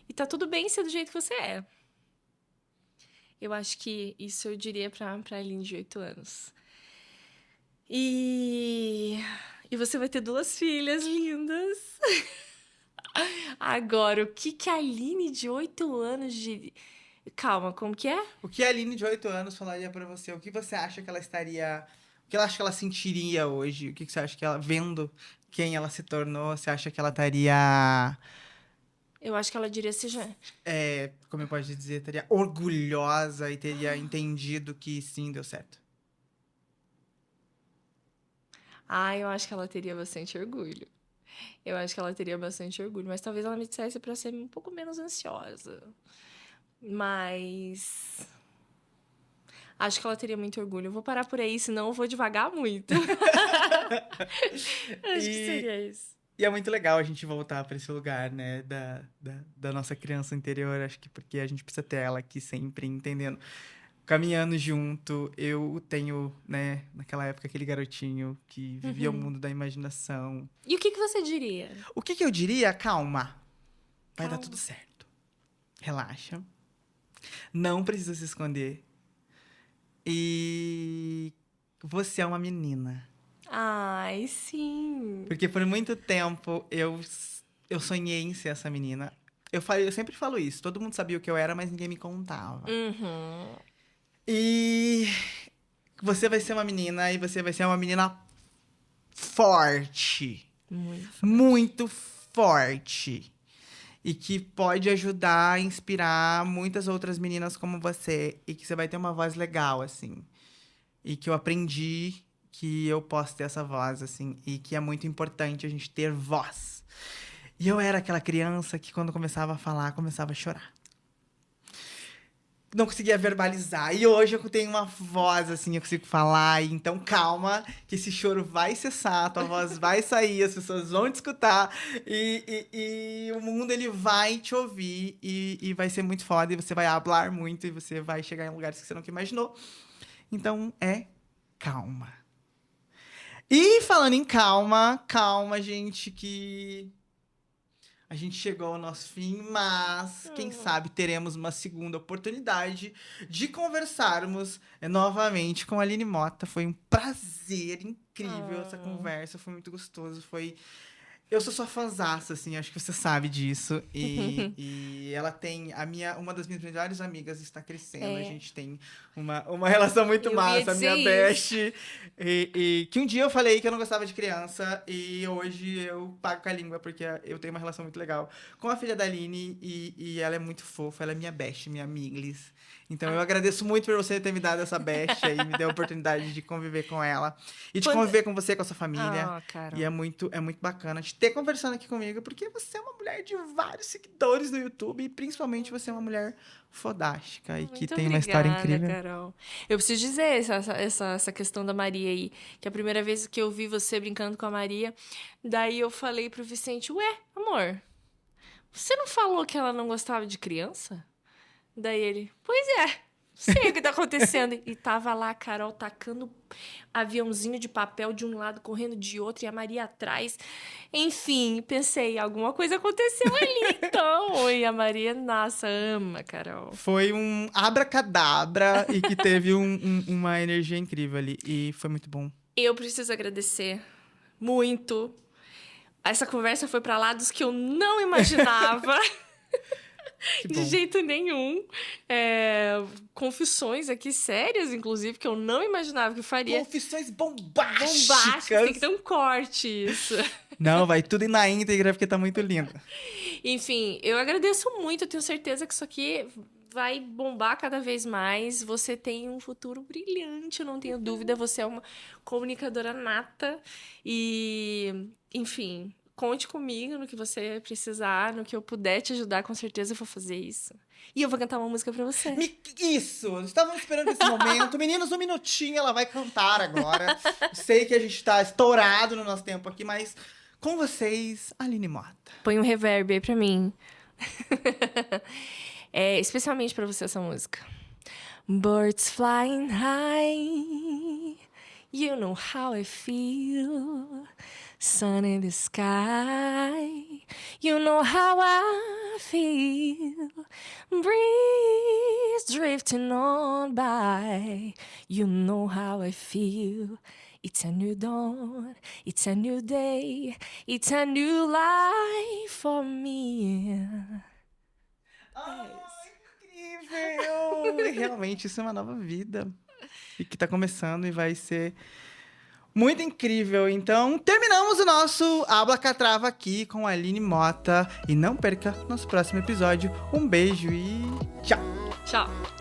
E tá tudo bem ser do jeito que você é. Eu acho que isso eu diria pra Aline de 8 anos. E você vai ter 2 filhas lindas. Agora, o que a Aline de 8 anos diria? Calma, como que é? O que a Aline, de 8 anos, falaria pra você? O que você acha que ela estaria... O que ela acha que ela sentiria hoje? O que você acha que ela... Vendo quem ela se tornou, você acha que ela estaria... Eu acho que ela diria seja. Como eu posso dizer? Estaria orgulhosa e teria entendido que sim, deu certo. Ah, eu acho que ela teria bastante orgulho. Eu acho que ela teria bastante orgulho, mas talvez ela me dissesse pra ser um pouco menos ansiosa. Mas acho que ela teria muito orgulho. Eu vou parar por aí, senão eu vou devagar muito. Acho que E, seria isso. e é muito legal a gente voltar para esse lugar, né? Da nossa criança interior. Acho que porque a gente precisa ter ela aqui sempre entendendo. Caminhando junto, eu tenho, né, naquela época, aquele garotinho que vivia o mundo da imaginação. E o que você diria? O que eu diria? Calma. Vai dar Calma. tudo certo. Relaxa. Não precisa se esconder. E você é uma menina. Ai, sim. Porque por muito tempo eu sonhei em ser essa menina. Eu sempre falo isso. Todo mundo sabia o que eu era, mas ninguém me contava. Uhum. E você vai ser uma menina e você vai ser uma menina forte. Muito. Muito forte. E que pode ajudar a inspirar muitas outras meninas como você. E que você vai ter uma voz legal, assim. e que eu aprendi que eu posso ter essa voz, assim, e que é muito importante a gente ter voz. E eu era aquela criança que, quando começava a falar, começava a chorar. Não conseguia verbalizar. E hoje eu tenho uma voz, assim, eu consigo falar. E então, calma, que esse choro vai cessar, tua voz vai sair, as pessoas vão te escutar. E o mundo, ele vai te ouvir. E vai ser muito foda. E você vai hablar muito. E você vai chegar em lugares que você nunca imaginou. Então, calma. E falando em calma, gente, que a gente chegou ao nosso fim, mas quem sabe teremos uma segunda oportunidade de conversarmos novamente com a Aline Mota. Foi um prazer incrível essa conversa, foi muito gostoso, Eu sou sua fãzaça, assim, acho que você sabe disso. E ela tem... Uma das minhas melhores amigas está crescendo. A gente tem uma relação muito massa. A minha best. E que um dia eu falei que eu não gostava de criança. E hoje eu pago com a língua, porque eu tenho uma relação muito legal com a filha da Aline. E ela é muito fofa. Ela é minha best, minha amiglis. Então, eu agradeço muito por você ter me dado essa best aí, me deu a oportunidade de conviver com ela. E de conviver com você, com a sua família. E é muito bacana te ter conversando aqui comigo, porque você é uma mulher de vários seguidores no YouTube. E, principalmente, você é uma mulher fodástica e que tem uma história incrível. Carol. Eu preciso dizer essa questão da Maria aí. Que a primeira vez que eu vi você brincando com a Maria, daí eu falei pro Vicente, ué, amor, você não falou que ela não gostava de criança? Daí ele, pois é, sei o que tá acontecendo. E tava lá a Carol tacando aviãozinho de papel de um lado, correndo de outro, e a Maria atrás. Enfim, pensei, alguma coisa aconteceu ali, então. E a Maria, nossa, ama a Carol. Foi um abracadabra e que teve uma energia incrível ali. E foi muito bom. Eu preciso agradecer muito. Essa conversa foi pra lados que eu não imaginava. De jeito nenhum. Confissões aqui sérias, inclusive, que eu não imaginava que faria. Confissões bombásticas. Bombásticas, tem que ter um corte isso. Não, vai tudo na íntegra, porque tá muito lindo. Enfim, eu agradeço muito, eu tenho certeza que isso aqui vai bombar cada vez mais. Você tem um futuro brilhante, eu não tenho dúvida. Você é uma comunicadora nata e, enfim, conte comigo no que você precisar, no que eu puder te ajudar, com certeza eu vou fazer isso. E eu vou cantar uma música pra você. Isso! Estávamos esperando esse momento. Meninos, um minutinho, ela vai cantar agora. Sei que a gente tá estourado no nosso tempo aqui, mas com vocês, Aline Mota. Põe um reverb aí pra mim. Especialmente pra você essa música. Birds flying high, you know how I feel. Sun in the sky, you know how I feel. Breeze drifting on by, you know how I feel. It's a new dawn, it's a new day, it's a new life for me. Incrível! Realmente, isso é uma nova vida. E que tá começando e vai ser muito incrível. Então, terminamos o nosso Abracatrava aqui com a Aline Mota. E não perca nosso próximo episódio. Um beijo e tchau! Tchau!